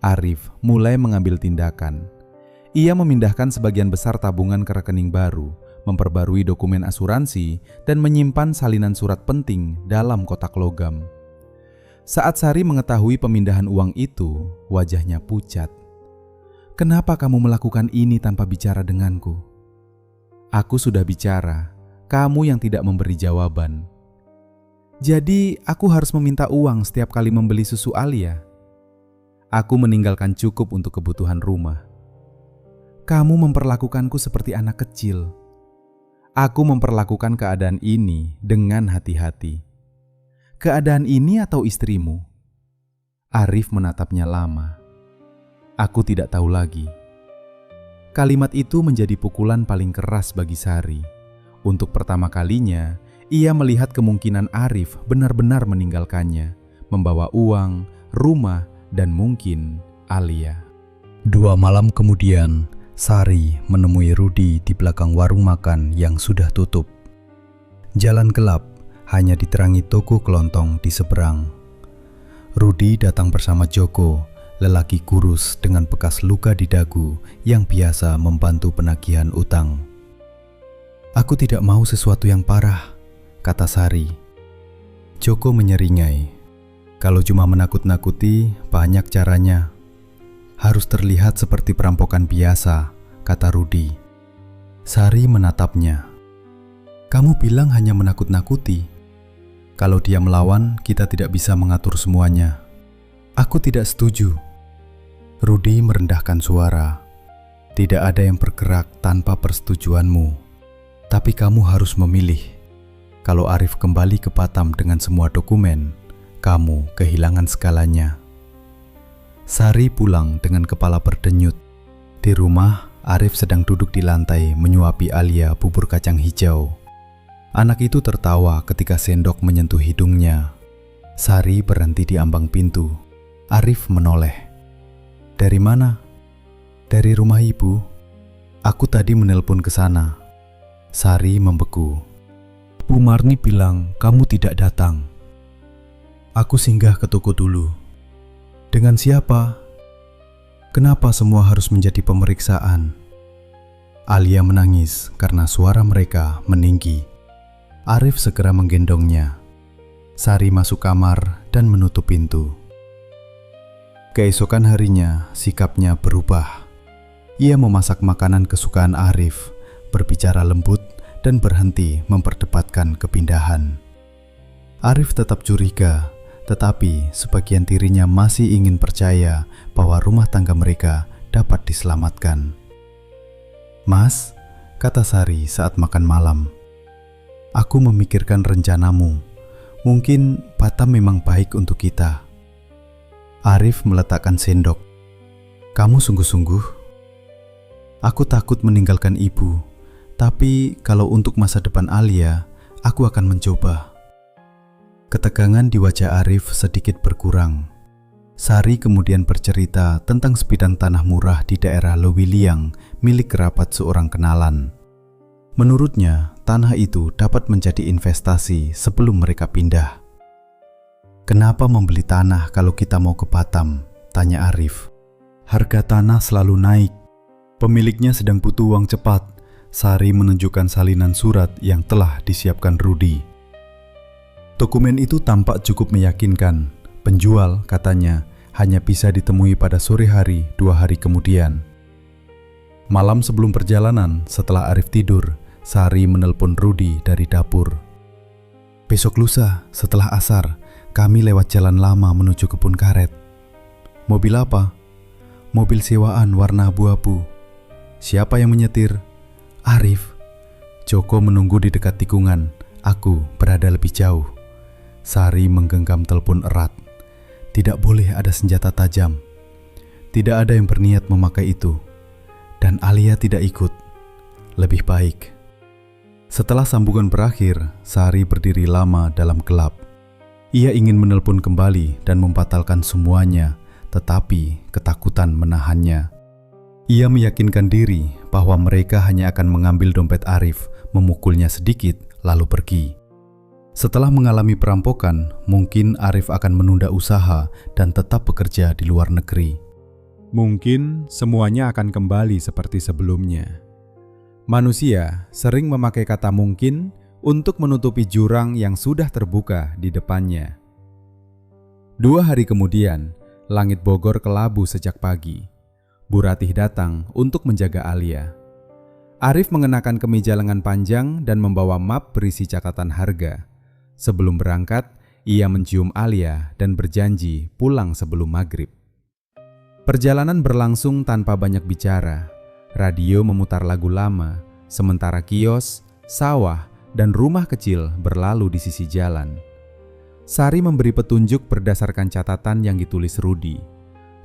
A: Arif mulai mengambil tindakan. Ia memindahkan sebagian besar tabungan ke rekening baru, memperbarui dokumen asuransi, dan menyimpan salinan surat penting dalam kotak logam. Saat Sari mengetahui pemindahan uang itu, wajahnya pucat. Kenapa kamu melakukan ini tanpa bicara denganku? Aku sudah bicara, kamu yang tidak memberi jawaban. Jadi aku harus meminta uang setiap kali membeli susu Alia. Aku meninggalkan cukup untuk kebutuhan rumah. Kamu memperlakukanku seperti anak kecil. Aku memperlakukan keadaan ini dengan hati-hati. Keadaan ini atau istrimu? Arif menatapnya lama. Aku tidak tahu lagi. Kalimat itu menjadi pukulan paling keras bagi Sari. Untuk pertama kalinya, ia melihat kemungkinan Arif benar-benar meninggalkannya, membawa uang, rumah, dan mungkin Alia.
B: 2 malam kemudian, Sari menemui Rudi di belakang warung makan yang sudah tutup. Jalan gelap, hanya diterangi toko kelontong di seberang. Rudi datang bersama Joko, lelaki kurus dengan bekas luka di dagu yang biasa membantu penagihan utang. Aku tidak mau sesuatu yang parah, kata Sari. Joko menyeringai. Kalau cuma menakut-nakuti, banyak caranya. Harus terlihat seperti perampokan biasa, kata Rudi. Sari menatapnya. Kamu bilang hanya menakut-nakuti. Kalau dia melawan, kita tidak bisa mengatur semuanya. Aku tidak setuju. Rudi merendahkan suara. Tidak ada yang bergerak tanpa persetujuanmu. Tapi kamu harus memilih. Kalau Arif kembali ke Batam dengan semua dokumen, kamu kehilangan segalanya. Sari pulang dengan kepala berdenyut. Di rumah, Arif sedang duduk di lantai menyuapi Alia bubur kacang hijau. Anak itu tertawa ketika sendok menyentuh hidungnya. Sari berhenti di ambang pintu. Arif menoleh. Dari mana? Dari rumah ibu. Aku tadi menelpon ke sana. Sari membeku. Bu Marni bilang kamu tidak datang. Aku singgah ke toko dulu. Dengan siapa? Kenapa semua harus menjadi pemeriksaan? Alia menangis karena suara mereka meninggi. Arif segera menggendongnya. Sari masuk kamar dan menutup pintu. Keesokan harinya, sikapnya berubah. Ia memasak makanan kesukaan Arif, berbicara lembut, dan berhenti memperdebatkan kepindahan. Arif tetap curiga, tetapi sebagian dirinya masih ingin percaya bahwa rumah tangga mereka dapat diselamatkan. "Mas," kata Sari saat makan malam, "aku memikirkan rencanamu. Mungkin Batam memang baik untuk kita." Arif meletakkan sendok. "Kamu sungguh-sungguh?" "Aku takut meninggalkan ibu, tapi kalau untuk masa depan Alia, aku akan mencoba." Ketegangan di wajah Arif sedikit berkurang. Sari kemudian bercerita tentang sebidang tanah murah di daerah Lewiliang milik kerabat seorang kenalan. Menurutnya, tanah itu dapat menjadi investasi sebelum mereka pindah. "Kenapa membeli tanah kalau kita mau ke Batam?" tanya Arif. "Harga tanah selalu naik. Pemiliknya sedang butuh uang cepat." Sari menunjukkan salinan surat yang telah disiapkan Rudi. Dokumen itu tampak cukup meyakinkan. Penjual, katanya, hanya bisa ditemui pada sore hari 2 hari kemudian. Malam sebelum perjalanan, setelah Arif tidur, Sari menelpon Rudi dari dapur. "Besok lusa, setelah asar, kami lewat jalan lama menuju kebun karet." "Mobil apa?" "Mobil sewaan warna abu-abu." "Siapa yang menyetir?" "Arif." "Joko menunggu di dekat tikungan. Aku berada lebih jauh." Sari menggenggam telepon erat. Tidak boleh ada senjata tajam. Tidak ada yang berniat memakai itu. Dan Alia tidak ikut. Lebih baik. Setelah sambungan berakhir, Sari berdiri lama dalam gelap. Ia ingin menelpon kembali dan membatalkan semuanya, tetapi ketakutan menahannya. Ia meyakinkan diri bahwa mereka hanya akan mengambil dompet Arif, memukulnya sedikit, lalu pergi. Setelah mengalami perampokan, mungkin Arif akan menunda usaha dan tetap bekerja di luar negeri.
A: Mungkin semuanya akan kembali seperti sebelumnya. Manusia sering memakai kata mungkin untuk menutupi jurang yang sudah terbuka di depannya. 2 hari kemudian, langit Bogor kelabu sejak pagi. Bu Ratih datang untuk menjaga Alia. Arif mengenakan kemeja lengan panjang dan membawa map berisi catatan harga. Sebelum berangkat, ia mencium Alia dan berjanji pulang sebelum maghrib. Perjalanan berlangsung tanpa banyak bicara. Radio memutar lagu lama, sementara kios, sawah, dan rumah kecil berlalu di sisi jalan. Sari memberi petunjuk berdasarkan catatan yang ditulis Rudi.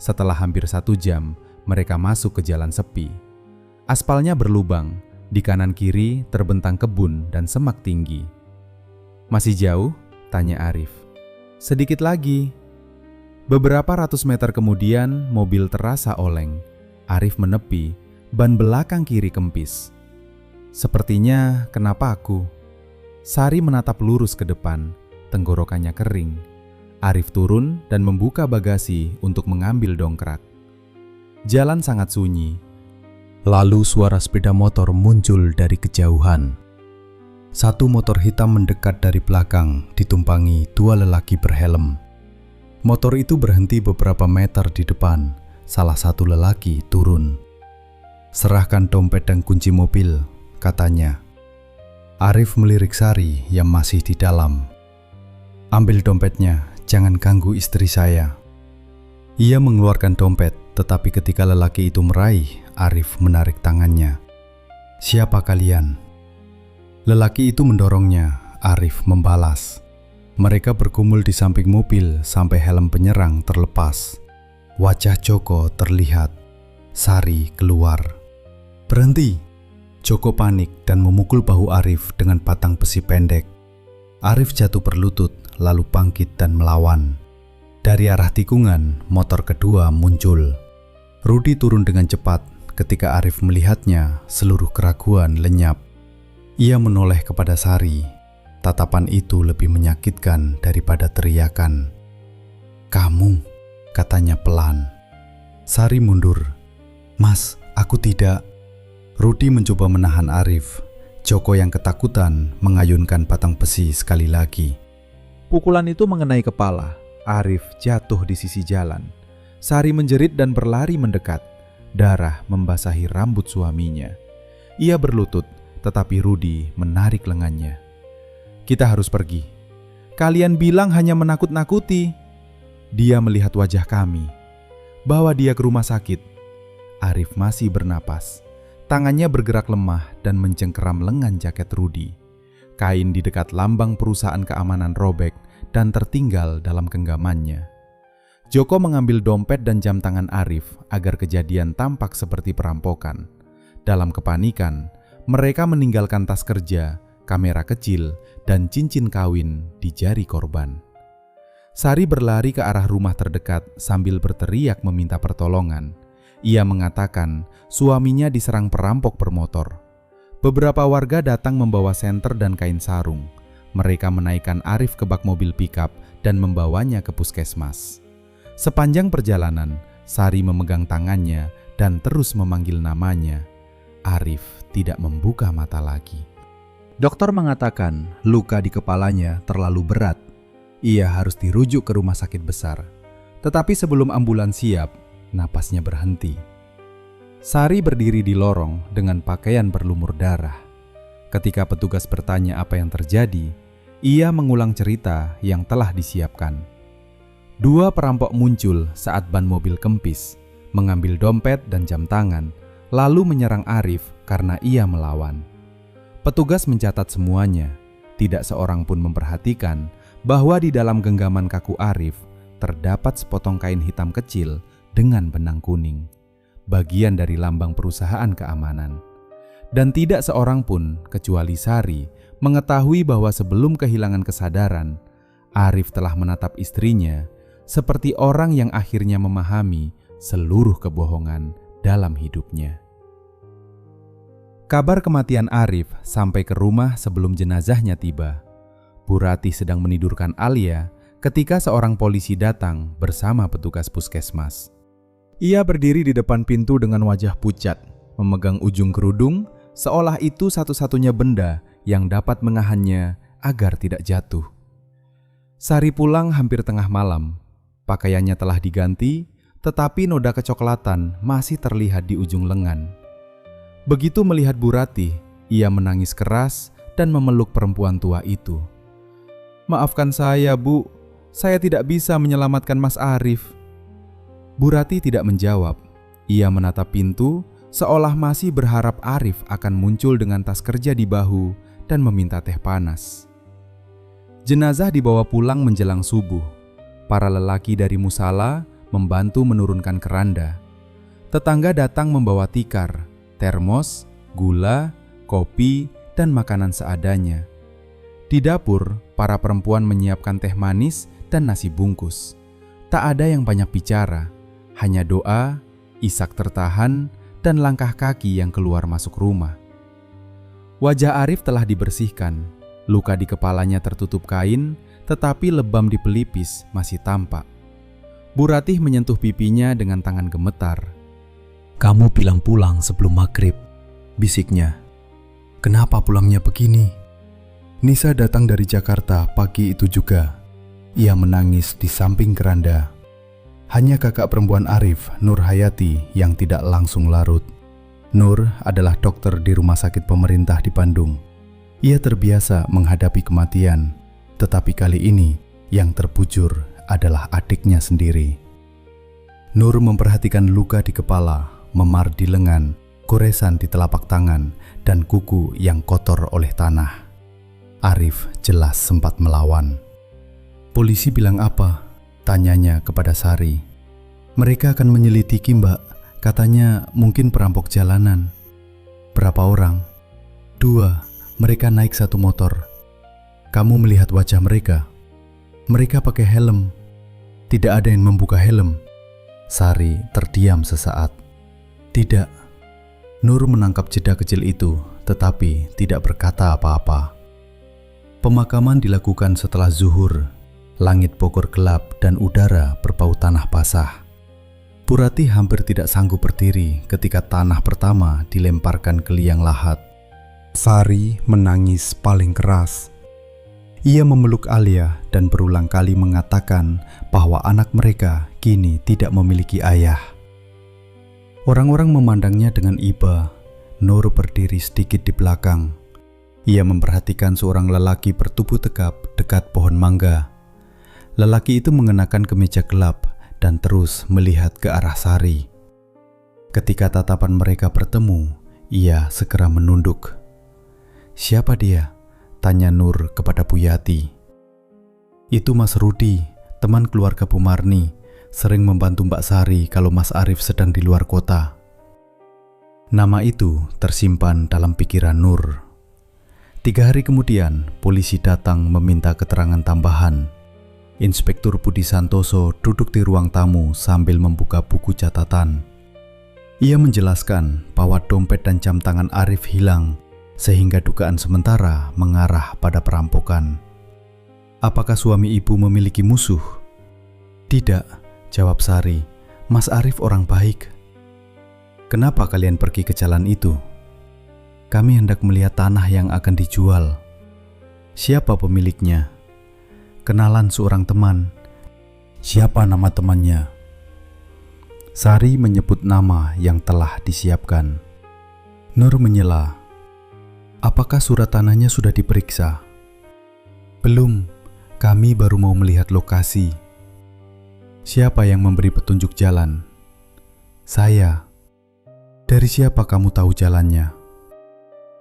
A: Setelah hampir 1 jam, mereka masuk ke jalan sepi. Aspalnya berlubang, di kanan kiri terbentang kebun dan semak tinggi. "Masih jauh?" tanya Arif. "Sedikit lagi." Beberapa ratus meter kemudian, mobil terasa oleng. Arif menepi, ban belakang kiri kempis. "Sepertinya kenapa aku?" Sari menatap lurus ke depan, tenggorokannya kering. Arif turun dan membuka bagasi untuk mengambil dongkrak. Jalan sangat sunyi. Lalu suara sepeda motor muncul dari kejauhan. Satu motor hitam mendekat dari belakang, ditumpangi 2 lelaki berhelm. Motor itu berhenti beberapa meter di depan. Salah satu lelaki turun. "Serahkan dompet dan kunci mobil," katanya. Arif melirik Sari yang masih di dalam. "Ambil dompetnya, jangan ganggu istri saya." Ia mengeluarkan dompet, tetapi ketika lelaki itu meraih, Arif menarik tangannya. "Siapa kalian?" Lelaki itu mendorongnya. Arif membalas. Mereka bergumul di samping mobil sampai helm penyerang terlepas. Wajah Joko terlihat. Sari keluar. "Berhenti!" Joko panik dan memukul bahu Arif dengan batang besi pendek. Arif jatuh berlutut, lalu bangkit dan melawan. Dari arah tikungan, motor kedua muncul. Rudi turun dengan cepat. Ketika Arif melihatnya, seluruh keraguan lenyap. Ia menoleh kepada Sari. Tatapan itu lebih menyakitkan daripada teriakan. "Kamu," katanya pelan. Sari mundur. "Mas, aku tidak." Rudi mencoba menahan Arif. Joko yang ketakutan mengayunkan batang besi sekali lagi. Pukulan itu mengenai kepala. Arif jatuh di sisi jalan. Sari menjerit dan berlari mendekat. Darah membasahi rambut suaminya. Ia berlutut, tetapi Rudi menarik lengannya. "Kita harus pergi. Kalian bilang hanya menakut-nakuti." Dia melihat wajah kami. "Bawa dia ke rumah sakit." Arif masih bernapas. Tangannya bergerak lemah dan mencengkeram lengan jaket Rudi. Kain di dekat lambang perusahaan keamanan robek dan tertinggal dalam genggamannya. Joko mengambil dompet dan jam tangan Arif agar kejadian tampak seperti perampokan. Dalam kepanikan, mereka meninggalkan tas kerja, kamera kecil, dan cincin kawin di jari korban. Sari berlari ke arah rumah terdekat sambil berteriak meminta pertolongan. Ia mengatakan suaminya diserang perampok bermotor. Beberapa warga datang membawa senter dan kain sarung. Mereka menaikkan Arif ke bak mobil pickup dan membawanya ke puskesmas. Sepanjang perjalanan, Sari memegang tangannya dan terus memanggil namanya. Arif tidak membuka mata lagi. Dokter mengatakan luka di kepalanya terlalu berat. Ia harus dirujuk ke rumah sakit besar. Tetapi sebelum ambulans siap, napasnya berhenti. Sari berdiri di lorong dengan pakaian berlumur darah. Ketika petugas bertanya apa yang terjadi, ia mengulang cerita yang telah disiapkan. 2 perampok muncul saat ban mobil kempis, mengambil dompet dan jam tangan, lalu menyerang Arif karena ia melawan. Petugas mencatat semuanya. Tidak seorang pun memperhatikan bahwa di dalam genggaman kaku Arif terdapat sepotong kain hitam kecil dengan benang kuning, bagian dari lambang perusahaan keamanan. Dan tidak seorang pun, kecuali Sari, mengetahui bahwa sebelum kehilangan kesadaran, Arif telah menatap istrinya seperti orang yang akhirnya memahami seluruh kebohongan dalam hidupnya. Kabar kematian Arif sampai ke rumah sebelum jenazahnya tiba. Bu Ratih sedang menidurkan Alia ketika seorang polisi datang bersama petugas puskesmas. Ia berdiri di depan pintu dengan wajah pucat, memegang ujung kerudung, seolah itu satu-satunya benda yang dapat menahannya agar tidak jatuh. Sari pulang hampir tengah malam. Pakaiannya telah diganti, tetapi noda kecoklatan masih terlihat di ujung lengan. Begitu melihat Bu Ratih, ia menangis keras dan memeluk perempuan tua itu. "Maafkan saya, Bu. Saya tidak bisa menyelamatkan Mas Arif." Bu Ratih tidak menjawab. Ia menatap pintu, seolah masih berharap Arif akan muncul dengan tas kerja di bahu dan meminta teh panas. Jenazah dibawa pulang menjelang subuh. Para lelaki dari musala membantu menurunkan keranda. Tetangga datang membawa tikar, termos, gula, kopi, dan makanan seadanya. Di dapur, para perempuan menyiapkan teh manis dan nasi bungkus. Tak ada yang banyak bicara, hanya doa, isak tertahan, dan langkah kaki yang keluar masuk rumah. Wajah Arif telah dibersihkan, luka di kepalanya tertutup kain, tetapi lebam di pelipis masih tampak. Bu Ratih menyentuh pipinya dengan tangan gemetar.
C: "Kamu bilang pulang sebelum maghrib," bisiknya. "Kenapa pulangnya begini?"
B: Nisa datang dari Jakarta pagi itu juga. Ia menangis di samping keranda. Hanya kakak perempuan Arif, Nur Hayati, yang tidak langsung larut. Nur adalah dokter di rumah sakit pemerintah di Bandung. Ia terbiasa menghadapi kematian. Tetapi kali ini, yang terbujur adalah adiknya sendiri. Nur memperhatikan luka di kepala, memar di lengan, goresan di telapak tangan, dan kuku yang kotor oleh tanah. Arif jelas sempat melawan. "Polisi bilang apa?" tanyanya kepada Sari. "Mereka akan menyelidiki, Mbak. Katanya mungkin perampok jalanan." "Berapa orang?" "2. Mereka naik satu motor." "Kamu melihat wajah mereka?" "Mereka pakai helm." "Tidak ada yang membuka helm." Sari terdiam sesaat. "Tidak." Nur menangkap jeda kecil itu, tetapi tidak berkata apa-apa. Pemakaman dilakukan setelah zuhur. Langit Bogor gelap dan udara berbau tanah basah. Bu Ratih hampir tidak sanggup berdiri ketika tanah pertama dilemparkan ke liang lahat. Sari menangis paling keras. Ia memeluk Alia dan berulang kali mengatakan bahwa anak mereka kini tidak memiliki ayah. Orang-orang memandangnya dengan iba. Nur berdiri sedikit di belakang. Ia memperhatikan seorang lelaki bertubuh tegap dekat pohon mangga. Lelaki itu mengenakan kemeja gelap dan terus melihat ke arah Sari. Ketika tatapan mereka bertemu, ia segera menunduk. "Siapa dia?" tanya Nur kepada Buyati. "Itu Mas Rudi, teman keluarga Bu Marni, sering membantu Mbak Sari kalau Mas Arif sedang di luar kota." Nama itu tersimpan dalam pikiran Nur. 3 hari kemudian, polisi datang meminta keterangan tambahan. Inspektur Budi Santoso duduk di ruang tamu sambil membuka buku catatan. Ia menjelaskan bahwa dompet dan jam tangan Arif hilang, sehingga dugaan sementara mengarah pada perampokan. "Apakah suami ibu memiliki musuh?" "Tidak," jawab Sari. "Mas Arif orang baik." "Kenapa kalian pergi ke jalan itu?" "Kami hendak melihat tanah yang akan dijual." "Siapa pemiliknya?" "Kenalan seorang teman." "Siapa nama temannya?" Sari menyebut nama yang telah disiapkan. Nur menyela. "Apakah surat tanahnya sudah diperiksa?" "Belum, kami baru mau melihat lokasi." "Siapa yang memberi petunjuk jalan?" "Saya." "Dari siapa kamu tahu jalannya?"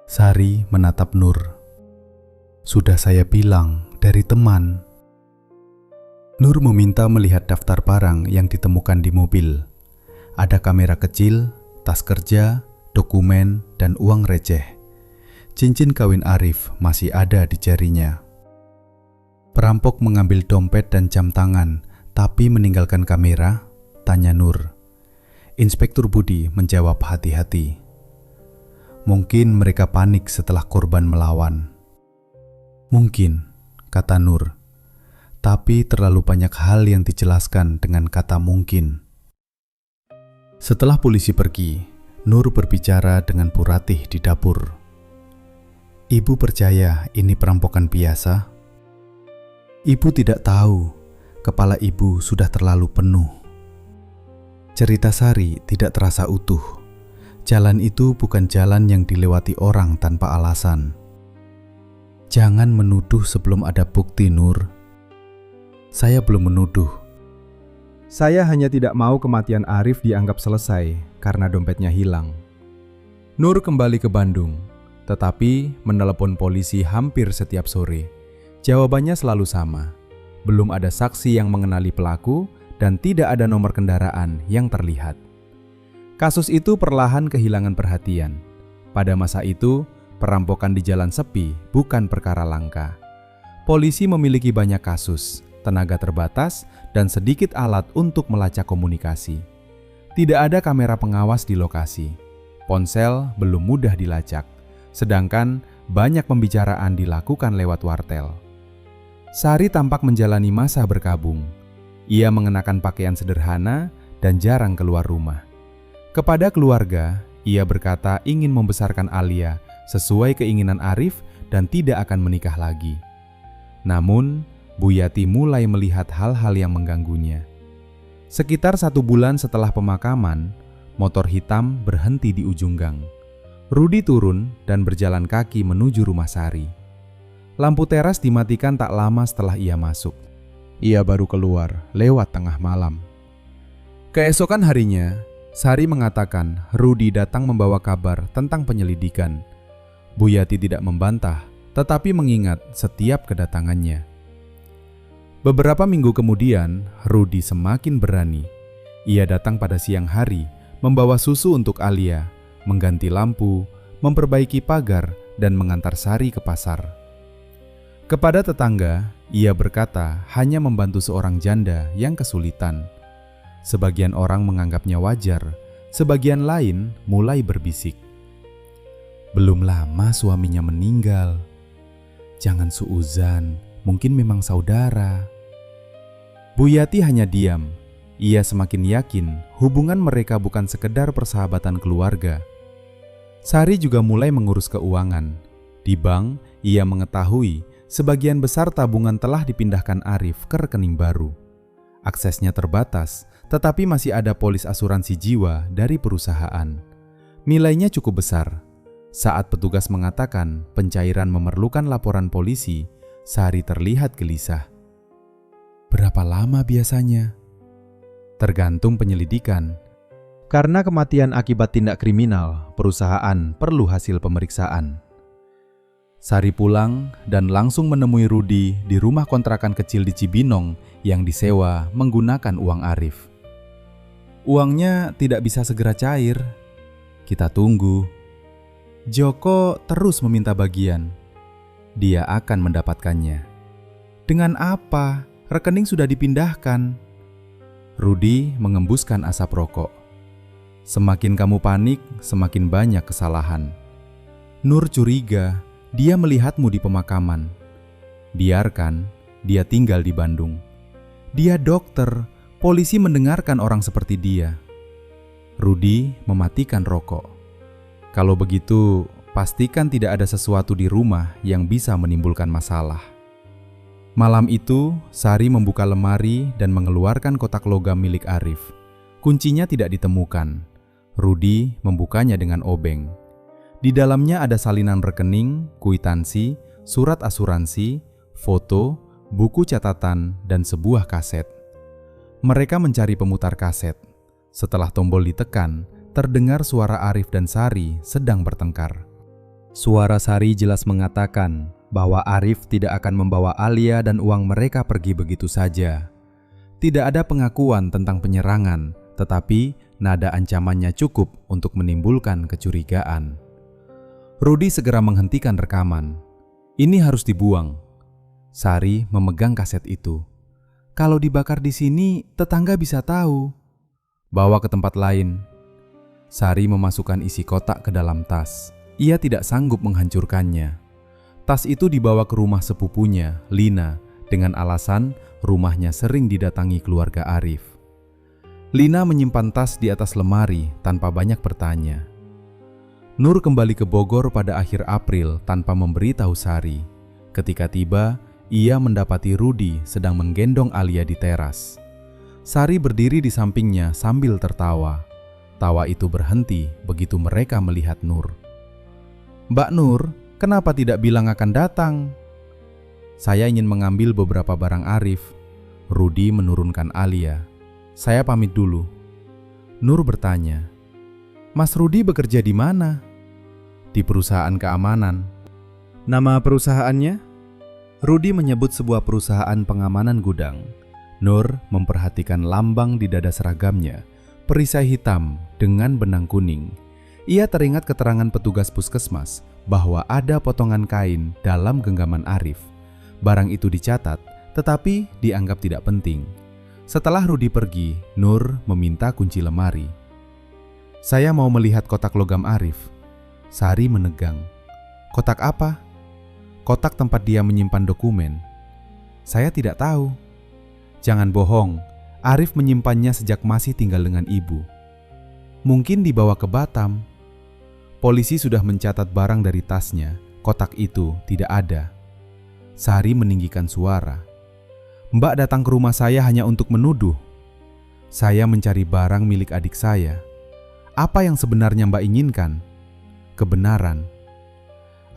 B: Sari menatap Nur. "Sudah saya bilang, dari teman." Nur meminta melihat daftar barang yang ditemukan di mobil. Ada kamera kecil, tas kerja, dokumen, dan uang receh. Cincin kawin Arif masih ada di jarinya. "Perampok mengambil dompet dan jam tangan, tapi meninggalkan kamera?" tanya Nur. Inspektur Budi menjawab hati-hati. "Mungkin mereka panik setelah korban melawan." "Mungkin," kata Nur. Tapi terlalu banyak hal yang dijelaskan dengan kata mungkin. Setelah polisi pergi, Nur berbicara dengan Bu Ratih di dapur. "Ibu percaya ini perampokan biasa?" "Ibu tidak tahu, kepala ibu sudah terlalu penuh." Cerita Sari tidak terasa utuh. Jalan itu bukan jalan yang dilewati orang tanpa alasan. "Jangan menuduh sebelum ada bukti, Nur." "Saya belum menuduh."
A: Saya hanya tidak mau kematian Arif dianggap selesai karena dompetnya hilang. Nur kembali ke Bandung, tetapi menelepon polisi hampir setiap sore. Jawabannya selalu sama. Belum ada saksi yang mengenali pelaku dan tidak ada nomor kendaraan yang terlihat. Kasus itu perlahan kehilangan perhatian. Pada masa itu, perampokan di jalan sepi bukan perkara langka. Polisi memiliki banyak kasus, tenaga terbatas, dan sedikit alat untuk melacak komunikasi. Tidak ada kamera pengawas di lokasi. Ponsel belum mudah dilacak, sedangkan banyak pembicaraan dilakukan lewat wartel. Sari tampak menjalani masa berkabung. Ia mengenakan pakaian sederhana dan jarang keluar rumah. Kepada keluarga, ia berkata ingin membesarkan Alia sesuai keinginan Arif dan tidak akan menikah lagi. Namun, Buyati mulai melihat hal-hal yang mengganggunya. Sekitar 1 bulan setelah pemakaman, motor hitam berhenti di ujung gang. Rudi turun dan berjalan kaki menuju rumah Sari. Lampu teras dimatikan tak lama setelah ia masuk. Ia baru keluar lewat tengah malam. Keesokan harinya, Sari mengatakan Rudi datang membawa kabar tentang penyelidikan. Buyati tidak membantah, tetapi mengingat setiap kedatangannya. Beberapa minggu kemudian, Rudi semakin berani. Ia datang pada siang hari, membawa susu untuk Alia, mengganti lampu, memperbaiki pagar, dan mengantar Sari ke pasar. Kepada tetangga, ia berkata hanya membantu seorang janda yang kesulitan. Sebagian orang menganggapnya wajar, sebagian lain mulai berbisik. Belum lama suaminya meninggal. Jangan suuzan, mungkin memang saudara. Buyati hanya diam. Ia semakin yakin hubungan mereka bukan sekedar persahabatan keluarga. Sari juga mulai mengurus keuangan. Di bank, ia mengetahui sebagian besar tabungan telah dipindahkan Arif ke rekening baru. Aksesnya terbatas, tetapi masih ada polis asuransi jiwa dari perusahaan. Nilainya cukup besar. Saat petugas mengatakan pencairan memerlukan laporan polisi, Sari terlihat gelisah. Berapa lama biasanya? Tergantung penyelidikan. Karena kematian akibat tindak kriminal, perusahaan perlu hasil pemeriksaan. Sari pulang dan langsung menemui Rudi di rumah kontrakan kecil di Cibinong yang disewa menggunakan uang Arif. Uangnya tidak bisa segera cair. Kita tunggu. Joko terus meminta bagian. Dia akan mendapatkannya. Dengan apa? Rekening sudah dipindahkan. Rudi mengembuskan asap rokok. Semakin kamu panik, semakin banyak kesalahan. Nur curiga, dia melihatmu di pemakaman. Biarkan, dia tinggal di Bandung. Dia dokter, polisi mendengarkan orang seperti dia. Rudi mematikan rokok. Kalau begitu, pastikan tidak ada sesuatu di rumah yang bisa menimbulkan masalah. Malam itu, Sari membuka lemari dan mengeluarkan kotak logam milik Arif. Kuncinya tidak ditemukan. Rudi membukanya dengan obeng. Di dalamnya ada salinan rekening, kwitansi, surat asuransi, foto, buku catatan, dan sebuah kaset. Mereka mencari pemutar kaset. Setelah tombol ditekan, terdengar suara Arif dan Sari sedang bertengkar. Suara Sari jelas mengatakan bahwa Arif tidak akan membawa Alia dan uang mereka pergi begitu saja. Tidak ada pengakuan tentang penyerangan, tetapi nada ancamannya cukup untuk menimbulkan kecurigaan. Rudi segera menghentikan rekaman. Ini harus dibuang. Sari memegang kaset itu. Kalau dibakar di sini, tetangga bisa tahu. Bawa ke tempat lain. Sari memasukkan isi kotak ke dalam tas. Ia tidak sanggup menghancurkannya. Tas itu dibawa ke rumah sepupunya, Lina, dengan alasan rumahnya sering didatangi keluarga Arif. Lina menyimpan tas di atas lemari tanpa banyak bertanya. Nur kembali ke Bogor pada akhir April tanpa memberitahu Sari. Ketika tiba, ia mendapati Rudi sedang menggendong Alia di teras. Sari berdiri di sampingnya sambil tertawa. Tawa itu berhenti begitu mereka melihat Nur. "Mbak Nur, kenapa tidak bilang akan datang?" "Saya ingin mengambil beberapa barang Arif." Rudi menurunkan Alia. "Saya pamit dulu." Nur bertanya, "Mas Rudi bekerja di mana?" "Di perusahaan keamanan." "Nama perusahaannya?" Rudi menyebut sebuah perusahaan pengamanan gudang. Nur memperhatikan lambang di dada seragamnya, perisai hitam dengan benang kuning. Ia teringat keterangan petugas puskesmas bahwa ada potongan kain dalam genggaman Arif. Barang itu dicatat, tetapi dianggap tidak penting. Setelah Rudi pergi, Nur meminta kunci lemari. "Saya mau melihat kotak logam Arif." Sari menegang. "Kotak apa?" "Kotak tempat dia menyimpan dokumen." "Saya tidak tahu." "Jangan bohong, Arif menyimpannya sejak masih tinggal dengan ibu." "Mungkin dibawa ke Batam." Polisi sudah mencatat barang dari tasnya, kotak itu tidak ada. Sari meninggikan suara. "Mbak datang ke rumah saya hanya untuk menuduh. Saya mencari barang milik adik saya. Apa yang sebenarnya Mbak inginkan?" "Kebenaran."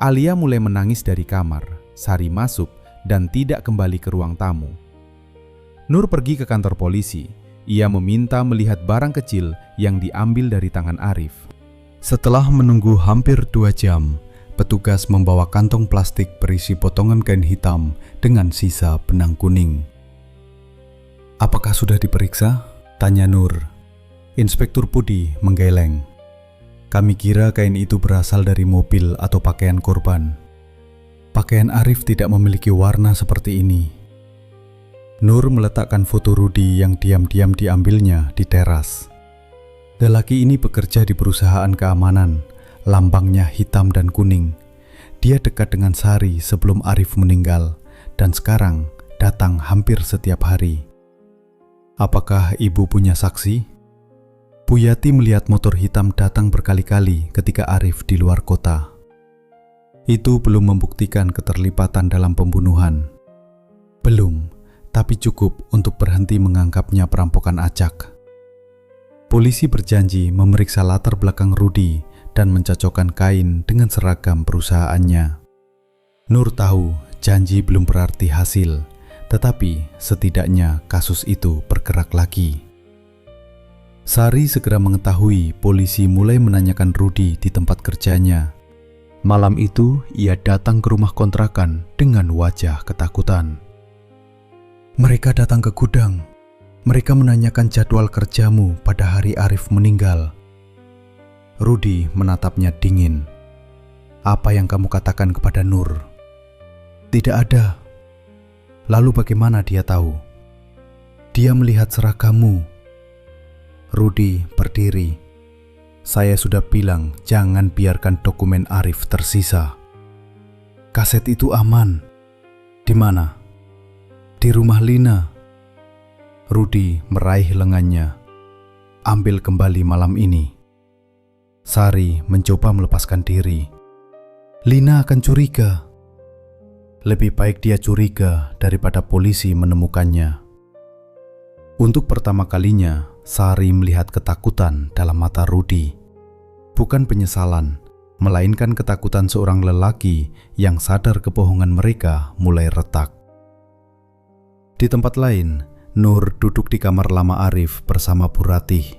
A: Alia mulai menangis dari kamar. Sari masuk dan tidak kembali ke ruang tamu. Nur pergi ke kantor polisi. Ia meminta melihat barang kecil yang diambil dari tangan Arif. Setelah menunggu hampir 2 jam, petugas membawa kantong plastik berisi potongan kain hitam dengan sisa benang kuning. "Apakah sudah diperiksa?" tanya Nur. Inspektur Pudi menggeleng. "Kami kira kain itu berasal dari mobil atau pakaian korban. Pakaian Arif tidak memiliki warna seperti ini." Nur meletakkan foto Rudi yang diam-diam diambilnya di teras. Lelaki ini bekerja di perusahaan keamanan, lambangnya hitam dan kuning. Dia dekat dengan Sari sebelum Arif meninggal, dan sekarang datang hampir setiap hari. "Apakah ibu punya saksi?" Bu Yati melihat motor hitam datang berkali-kali ketika Arif di luar kota. Itu belum membuktikan keterlibatan dalam pembunuhan. Belum,
B: tapi cukup untuk berhenti menganggapnya perampokan acak. Polisi berjanji memeriksa latar belakang Rudy dan mencocokkan kain dengan seragam perusahaannya. Nur tahu janji belum berarti hasil, tetapi setidaknya kasus itu bergerak lagi. Sari segera mengetahui polisi mulai menanyakan Rudy di tempat kerjanya. Malam itu ia datang ke rumah kontrakan dengan wajah ketakutan. Mereka datang ke gudang. Mereka menanyakan jadwal kerjamu pada hari Arif meninggal. Rudy menatapnya dingin. Apa yang kamu katakan kepada Nur? Tidak ada. Lalu bagaimana dia tahu? Dia melihat seragammu. Rudy berdiri. Saya sudah bilang jangan biarkan dokumen Arif tersisa. Kaset itu aman. Di mana? Di rumah Lina. Rudy meraih lengannya. Ambil kembali malam ini. Sari mencoba melepaskan diri. Lina akan curiga. Lebih baik dia curiga daripada polisi menemukannya. Untuk pertama kalinya, Sari melihat ketakutan dalam mata Rudy. Bukan penyesalan, melainkan ketakutan seorang lelaki yang sadar kebohongan mereka mulai retak. Di tempat lain, Nur duduk di kamar lama Arif bersama Bu Ratih.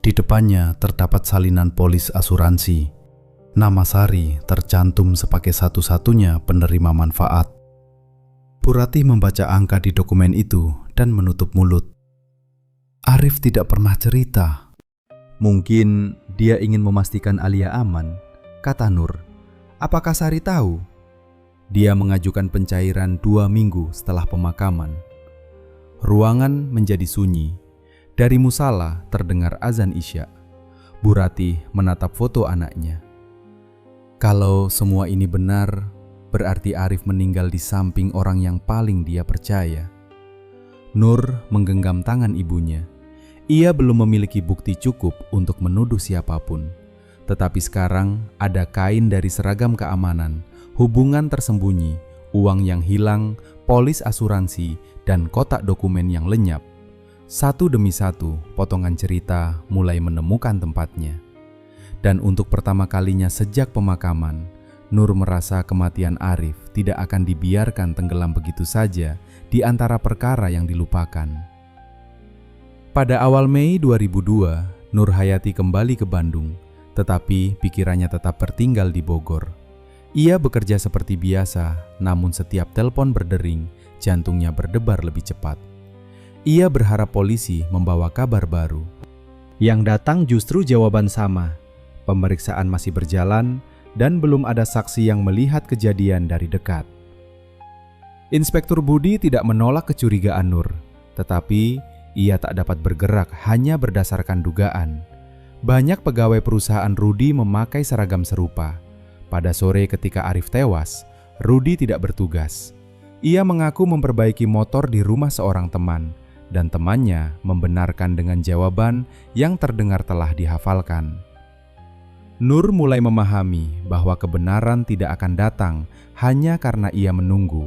B: Di depannya terdapat salinan polis asuransi. Nama Sari tercantum sebagai satu-satunya penerima manfaat. Bu Ratih membaca angka di dokumen itu dan menutup mulut. Arif tidak pernah cerita.
A: Mungkin dia ingin memastikan Alia aman, kata Nur. Apakah Sari tahu? Dia mengajukan pencairan 2 minggu setelah pemakaman. Ruangan menjadi sunyi. Dari musala terdengar azan Isya. Bu Ratih menatap foto anaknya. Kalau semua ini benar, berarti Arif meninggal di samping orang yang paling dia percaya. Nur menggenggam tangan ibunya. Ia belum memiliki bukti cukup untuk menuduh siapapun. Tetapi sekarang ada kain dari seragam keamanan, hubungan tersembunyi, uang yang hilang, polis asuransi, dan kotak dokumen yang lenyap. Satu demi satu, potongan cerita mulai menemukan tempatnya. Dan untuk pertama kalinya sejak pemakaman, Nur merasa kematian Arif tidak akan dibiarkan tenggelam begitu saja di antara perkara yang dilupakan. Pada awal Mei 2002, Nur Hayati kembali ke Bandung, tetapi pikirannya tetap tertinggal di Bogor. Ia bekerja seperti biasa, namun setiap telepon berdering, jantungnya berdebar lebih cepat. Ia berharap polisi membawa kabar baru. Yang datang justru jawaban sama. Pemeriksaan masih berjalan dan belum ada saksi yang melihat kejadian dari dekat. Inspektur Budi tidak menolak kecurigaan Nur, tetapi ia tak dapat bergerak hanya berdasarkan dugaan. Banyak pegawai perusahaan Rudy memakai seragam serupa. Pada sore ketika Arif tewas, Rudy tidak bertugas. Ia mengaku memperbaiki motor di rumah seorang teman, dan temannya membenarkan dengan jawaban yang terdengar telah dihafalkan. Nur mulai memahami bahwa kebenaran tidak akan datang hanya karena ia menunggu.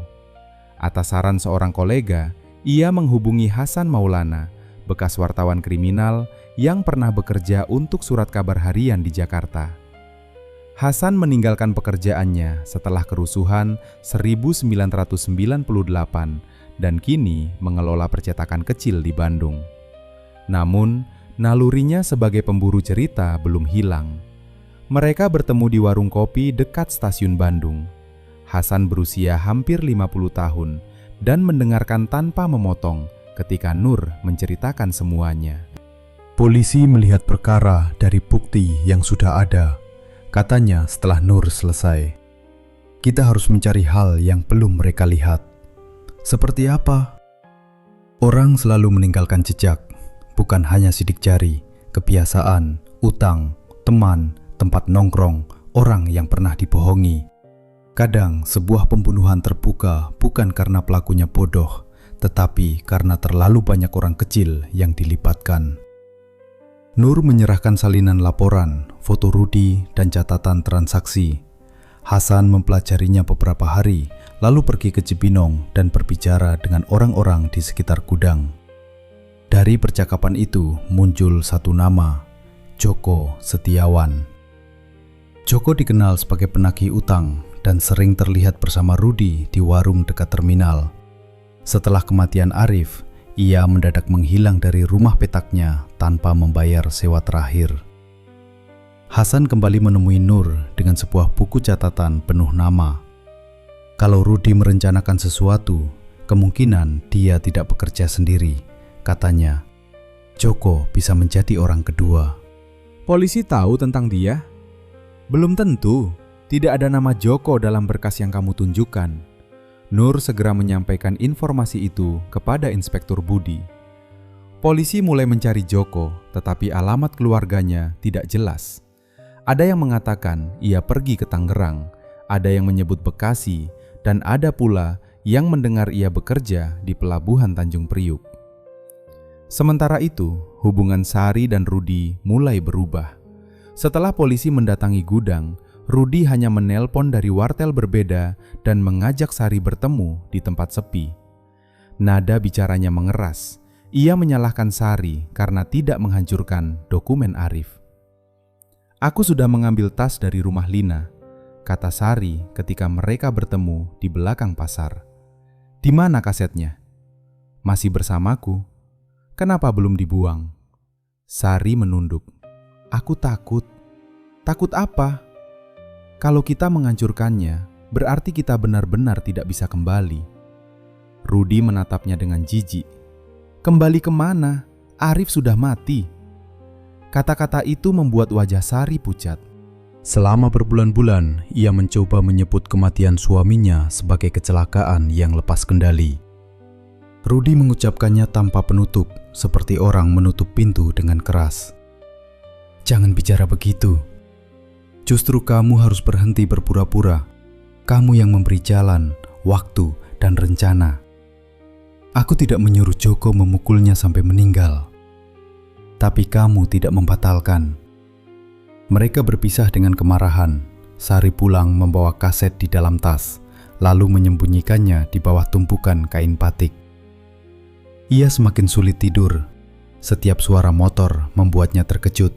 A: Atas saran seorang kolega, ia menghubungi Hasan Maulana, bekas wartawan kriminal yang pernah bekerja untuk surat kabar harian di Jakarta. Hasan meninggalkan pekerjaannya setelah kerusuhan 1998 dan kini mengelola percetakan kecil di Bandung. Namun, nalurinya sebagai pemburu cerita belum hilang. Mereka bertemu di warung kopi dekat stasiun Bandung. Hasan berusia hampir 50 tahun dan mendengarkan tanpa memotong ketika Nur menceritakan semuanya.
B: Polisi melihat perkara dari bukti yang sudah ada, katanya setelah Nur selesai. Kita harus mencari hal yang belum mereka lihat. Seperti apa? Orang selalu meninggalkan jejak, bukan hanya sidik jari, kebiasaan, utang, teman, tempat nongkrong, orang yang pernah dibohongi. Kadang sebuah pembunuhan terbuka bukan karena pelakunya bodoh, tetapi karena terlalu banyak orang kecil yang dilibatkan. Nur menyerahkan salinan laporan, foto Rudy, dan catatan transaksi. Hasan mempelajarinya beberapa hari, lalu pergi ke Cibinong dan berbicara dengan orang-orang di sekitar gudang. Dari percakapan itu muncul satu nama, Joko Setiawan. Joko dikenal sebagai penagih utang dan sering terlihat bersama Rudi di warung dekat terminal. Setelah kematian Arif, ia mendadak menghilang dari rumah petaknya tanpa membayar sewa terakhir. Hasan kembali menemui Nur dengan sebuah buku catatan penuh nama. Kalau Rudi merencanakan sesuatu, kemungkinan dia tidak bekerja sendiri. Katanya, Joko bisa menjadi orang kedua.
A: Polisi tahu tentang dia? Belum tentu. Tidak ada nama Joko dalam berkas yang kamu tunjukkan. Nur segera menyampaikan informasi itu kepada Inspektur Budi. Polisi mulai mencari Joko, tetapi alamat keluarganya tidak jelas. Ada yang mengatakan ia pergi ke Tangerang, ada yang menyebut Bekasi, dan ada pula yang mendengar ia bekerja di pelabuhan Tanjung Priuk. Sementara itu, hubungan Sari dan Rudi mulai berubah. Setelah polisi mendatangi gudang, Rudi hanya menelpon dari wartel berbeda dan mengajak Sari bertemu di tempat sepi. Nada bicaranya mengeras. Ia menyalahkan Sari karena tidak menghancurkan dokumen Arif. "Aku sudah mengambil tas dari rumah Lina," kata Sari ketika mereka bertemu di belakang pasar. "Di mana kasetnya?" "Masih bersamaku." "Kenapa belum dibuang?" Sari menunduk. "Aku takut." "Takut apa?" "Kalau kita menghancurkannya, berarti kita benar-benar tidak bisa kembali." Rudi menatapnya dengan jijik. "Kembali kemana? Arif sudah mati." Kata-kata itu membuat wajah Sari pucat.
B: Selama berbulan-bulan, ia mencoba menyebut kematian suaminya sebagai kecelakaan yang lepas kendali. Rudi mengucapkannya tanpa penutup, seperti orang menutup pintu dengan keras. "Jangan bicara begitu. Justru kamu harus berhenti berpura-pura. Kamu yang memberi jalan, waktu, dan rencana. Aku tidak menyuruh Joko memukulnya sampai meninggal. Tapi kamu tidak membatalkan." Mereka berpisah dengan kemarahan. Sari pulang membawa kaset di dalam tas, lalu menyembunyikannya di bawah tumpukan kain batik. Ia semakin sulit tidur. Setiap suara motor membuatnya terkejut.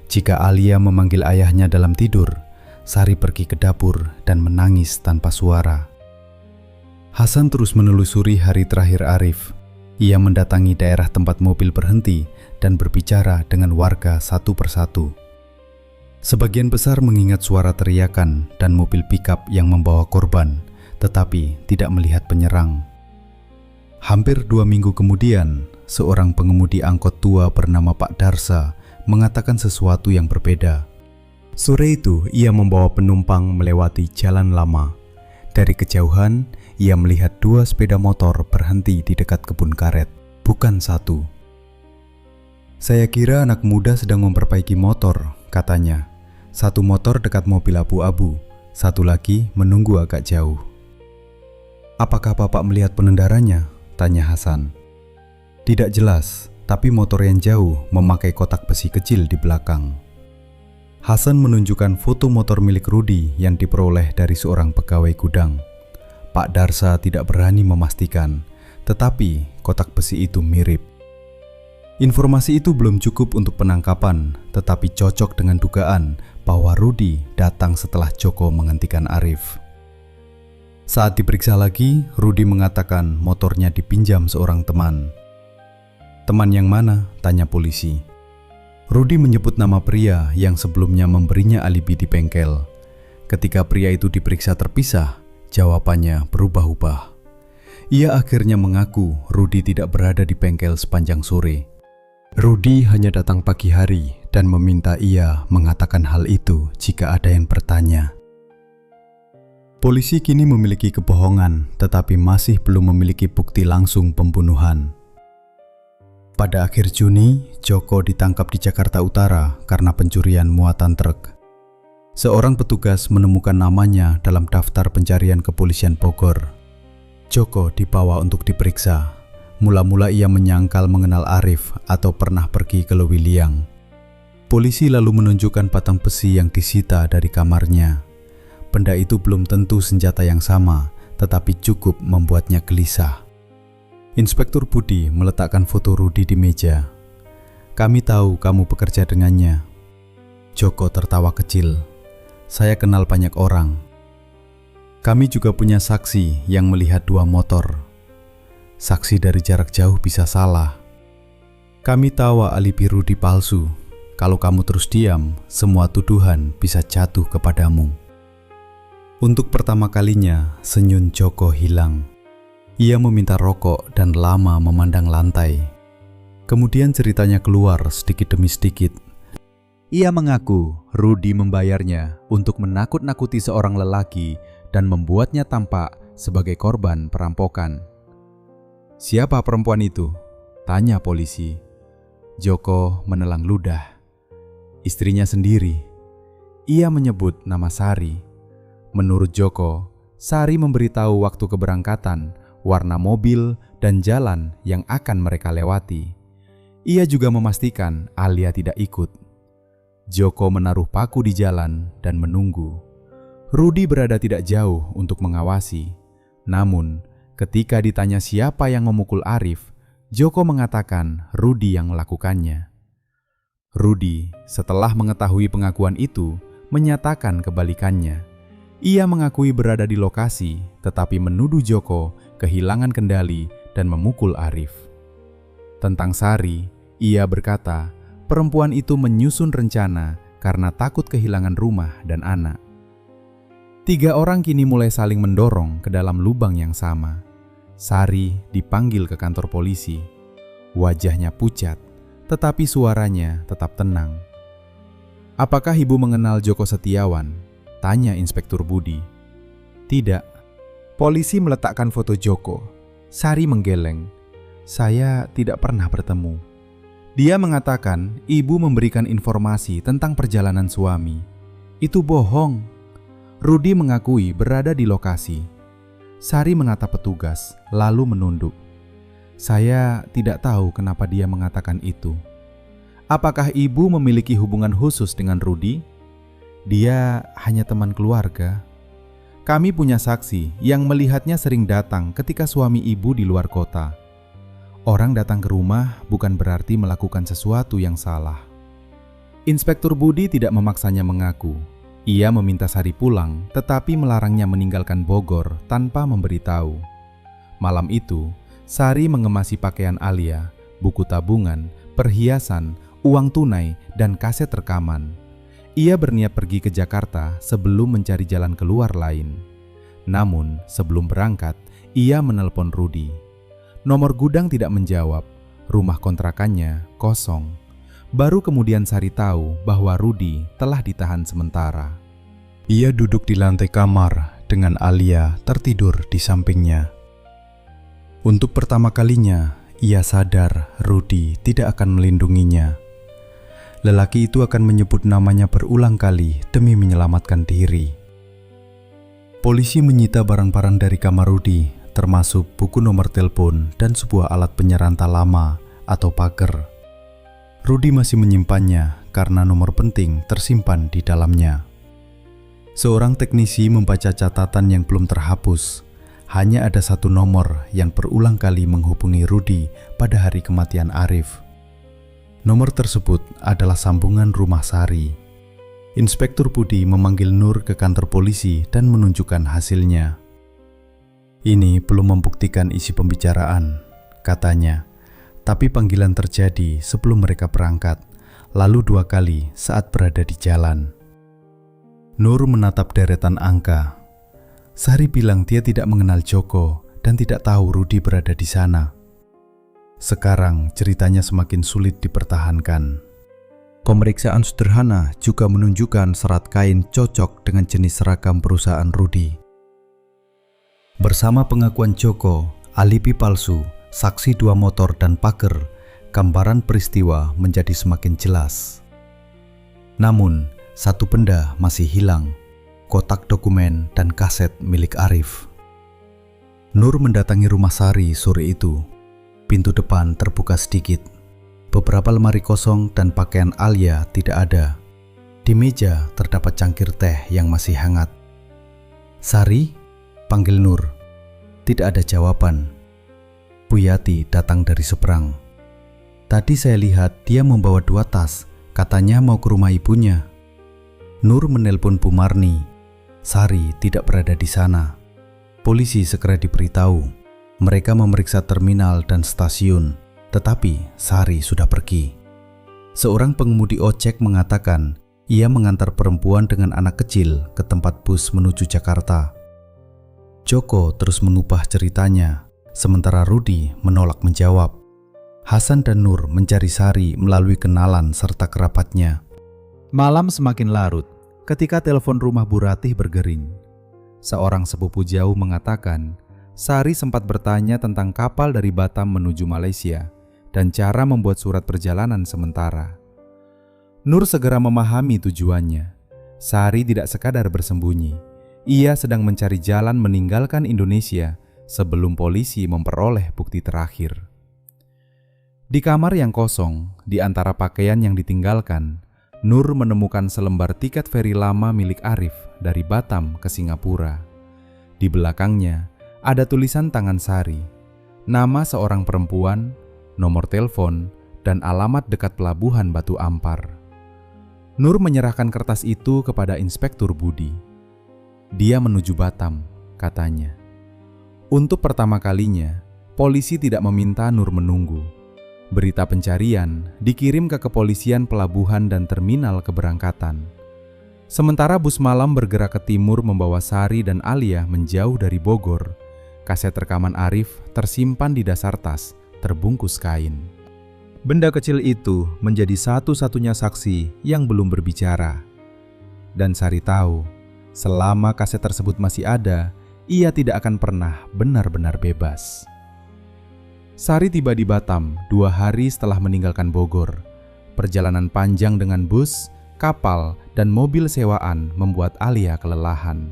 B: Jika Alia memanggil ayahnya dalam tidur, Sari pergi ke dapur dan menangis tanpa suara. Hasan terus menelusuri hari terakhir Arif. Ia mendatangi daerah tempat mobil berhenti dan berbicara dengan warga satu persatu. Sebagian besar mengingat suara teriakan dan mobil pickup yang membawa korban, tetapi tidak melihat penyerang. Hampir 2 minggu kemudian, seorang pengemudi angkot tua bernama Pak Darsa mengatakan sesuatu yang berbeda. Sore itu, ia membawa penumpang melewati jalan lama. Dari kejauhan, ia melihat 2 sepeda motor berhenti di dekat kebun karet, bukan satu. "Saya kira anak muda sedang memperbaiki motor," katanya. "Satu motor dekat mobil abu-abu, satu lagi menunggu agak jauh." "Apakah Bapak melihat pengendaranya?" tanya Hasan. "Tidak jelas, tapi motor yang jauh memakai kotak besi kecil di belakang." Hasan menunjukkan foto motor milik Rudi yang diperoleh dari seorang pegawai gudang. Pak Darsa tidak berani memastikan, tetapi kotak besi itu mirip. Informasi itu belum cukup untuk penangkapan, tetapi cocok dengan dugaan bahwa Rudi datang setelah Joko menghentikan Arif. Saat diperiksa lagi, Rudi mengatakan motornya dipinjam seorang teman. "Teman yang mana?" tanya polisi. Rudi menyebut nama pria yang sebelumnya memberinya alibi di bengkel. Ketika pria itu diperiksa terpisah, jawabannya berubah-ubah. Ia akhirnya mengaku Rudi tidak berada di bengkel sepanjang sore. Rudi hanya datang pagi hari dan meminta ia mengatakan hal itu jika ada yang bertanya. Polisi kini memiliki kebohongan, tetapi masih belum memiliki bukti langsung pembunuhan. Pada akhir Juni, Joko ditangkap di Jakarta Utara karena pencurian muatan truk. Seorang petugas menemukan namanya dalam daftar pencarian kepolisian Bogor. Joko dibawa untuk diperiksa. Mula-mula ia menyangkal mengenal Arif atau pernah pergi ke Lewiliang. Polisi lalu menunjukkan batang besi yang disita dari kamarnya. Benda itu belum tentu senjata yang sama, tetapi cukup membuatnya gelisah. Inspektur Budi meletakkan foto Rudi di meja. "Kami tahu kamu bekerja dengannya." Joko tertawa kecil. "Saya kenal banyak orang. Kami juga punya saksi yang melihat 2 motor. Saksi dari jarak jauh bisa salah. Kami tahu alibi Rudi palsu. Kalau kamu terus diam, semua tuduhan bisa jatuh kepadamu." Untuk pertama kalinya, senyum Joko hilang. Ia meminta rokok dan lama memandang lantai. Kemudian ceritanya keluar sedikit demi sedikit. Ia mengaku Rudi membayarnya untuk menakut-nakuti seorang lelaki dan membuatnya tampak sebagai korban perampokan. "Siapa perempuan itu?" tanya polisi. Joko menelan ludah. "Istrinya sendiri." Ia menyebut nama Sari. Menurut Joko, Sari memberitahu waktu keberangkatan, warna mobil, dan jalan yang akan mereka lewati. Ia juga memastikan Alia tidak ikut. Joko menaruh paku di jalan dan menunggu. Rudi berada tidak jauh untuk mengawasi. Namun, ketika ditanya siapa yang memukul Arif, Joko mengatakan Rudi yang melakukannya. Rudi, setelah mengetahui pengakuan itu, menyatakan kebalikannya. Ia mengakui berada di lokasi, tetapi menuduh Joko kehilangan kendali dan memukul Arif. Tentang Sari, ia berkata perempuan itu menyusun rencana karena takut kehilangan rumah dan anak. 3 orang kini mulai saling mendorong ke dalam lubang yang sama. Sari dipanggil ke kantor polisi. Wajahnya pucat, tetapi suaranya tetap tenang. "Apakah ibu mengenal Joko Setiawan?" tanya Inspektur Budi. "Tidak." Polisi meletakkan foto Joko. Sari menggeleng. "Saya tidak pernah bertemu." Dia mengatakan ibu memberikan informasi tentang perjalanan suami. "Itu bohong." Rudi mengakui berada di lokasi. Sari menatap petugas, lalu menunduk. "Saya tidak tahu kenapa dia mengatakan itu." "Apakah ibu memiliki hubungan khusus dengan Rudi?" "Dia hanya teman keluarga." "Kami punya saksi yang melihatnya sering datang ketika suami ibu di luar kota. Orang datang ke rumah bukan berarti melakukan sesuatu yang salah." Inspektur Budi tidak memaksanya mengaku. Ia meminta Sari pulang, tetapi melarangnya meninggalkan Bogor tanpa memberitahu. Malam itu, Sari mengemasi pakaian Alia, buku tabungan, perhiasan, uang tunai, dan kaset rekaman. Ia berniat pergi ke Jakarta sebelum mencari jalan keluar lain. Namun, sebelum berangkat, ia menelpon Rudi. Nomor gudang tidak menjawab, rumah kontrakannya kosong. Baru kemudian Sari tahu bahwa Rudi telah ditahan sementara. Ia duduk di lantai kamar dengan Alia tertidur di sampingnya. Untuk pertama kalinya, ia sadar Rudi tidak akan melindunginya. Lelaki itu akan menyebut namanya berulang kali demi menyelamatkan diri. Polisi menyita barang-barang dari kamar Rudi, termasuk buku nomor telepon dan sebuah alat penyeranta lama atau pager. Rudi masih menyimpannya karena nomor penting tersimpan di dalamnya. Seorang teknisi membaca catatan yang belum terhapus. Hanya ada 1 nomor yang berulang kali menghubungi Rudi pada hari kematian Arif. Nomor tersebut adalah sambungan rumah Sari. Inspektur Budi memanggil Nur ke kantor polisi dan menunjukkan hasilnya. "Ini belum membuktikan isi pembicaraan," katanya. Tapi panggilan terjadi sebelum mereka berangkat, lalu 2 kali saat berada di jalan. Nur menatap deretan angka. Sari bilang dia tidak mengenal Joko dan tidak tahu Rudi berada di sana. Sekarang ceritanya semakin sulit dipertahankan. Pemeriksaan sederhana juga menunjukkan serat kain cocok dengan jenis seragam perusahaan Rudi. Bersama pengakuan Joko, alibi palsu, saksi 2 motor dan pager, gambaran peristiwa menjadi semakin jelas. Namun, satu benda masih hilang, kotak dokumen dan kaset milik Arif. Nur mendatangi rumah Sari sore itu. Pintu depan terbuka sedikit. Beberapa lemari kosong dan pakaian Alia tidak ada. Di meja terdapat cangkir teh yang masih hangat. "Sari?" panggil Nur. Tidak ada jawaban. Bu Yati datang dari seberang. Tadi saya lihat dia membawa 2 tas, katanya mau ke rumah ibunya. Nur menelpon Bu Marni. Sari tidak berada di sana. Polisi segera diberitahu. Mereka memeriksa terminal dan stasiun, tetapi Sari sudah pergi. Seorang pengemudi ojek mengatakan ia mengantar perempuan dengan anak kecil ke tempat bus menuju Jakarta. Joko terus mengubah ceritanya, sementara Rudi menolak menjawab. Hasan dan Nur mencari Sari melalui kenalan serta kerabatnya.
A: Malam semakin larut ketika telepon rumah Bu Ratih bergering. Seorang sepupu jauh mengatakan Sari sempat bertanya tentang kapal dari Batam menuju Malaysia dan cara membuat surat perjalanan sementara. Nur segera memahami tujuannya. Sari tidak sekadar bersembunyi. Ia sedang mencari jalan meninggalkan Indonesia sebelum polisi memperoleh bukti terakhir. Di kamar yang kosong, di antara pakaian yang ditinggalkan, Nur menemukan selembar tiket feri lama milik Arif dari Batam ke Singapura. Di belakangnya ada tulisan tangan Sari, nama seorang perempuan, nomor telepon, dan alamat dekat pelabuhan Batu Ampar. Nur menyerahkan kertas itu kepada Inspektur Budi. Dia menuju Batam, katanya. Untuk pertama kalinya, polisi tidak meminta Nur menunggu. Berita pencarian dikirim ke kepolisian pelabuhan dan terminal keberangkatan. Sementara bus malam bergerak ke timur membawa Sari dan Alia menjauh dari Bogor, kaset rekaman Arif tersimpan di dasar tas, terbungkus kain. Benda kecil itu menjadi satu-satunya saksi yang belum berbicara. Dan Sari tahu, selama kaset tersebut masih ada, ia tidak akan pernah benar-benar bebas. Sari tiba di Batam 2 hari setelah meninggalkan Bogor. Perjalanan panjang dengan bus, kapal, dan mobil sewaan membuat Alia kelelahan.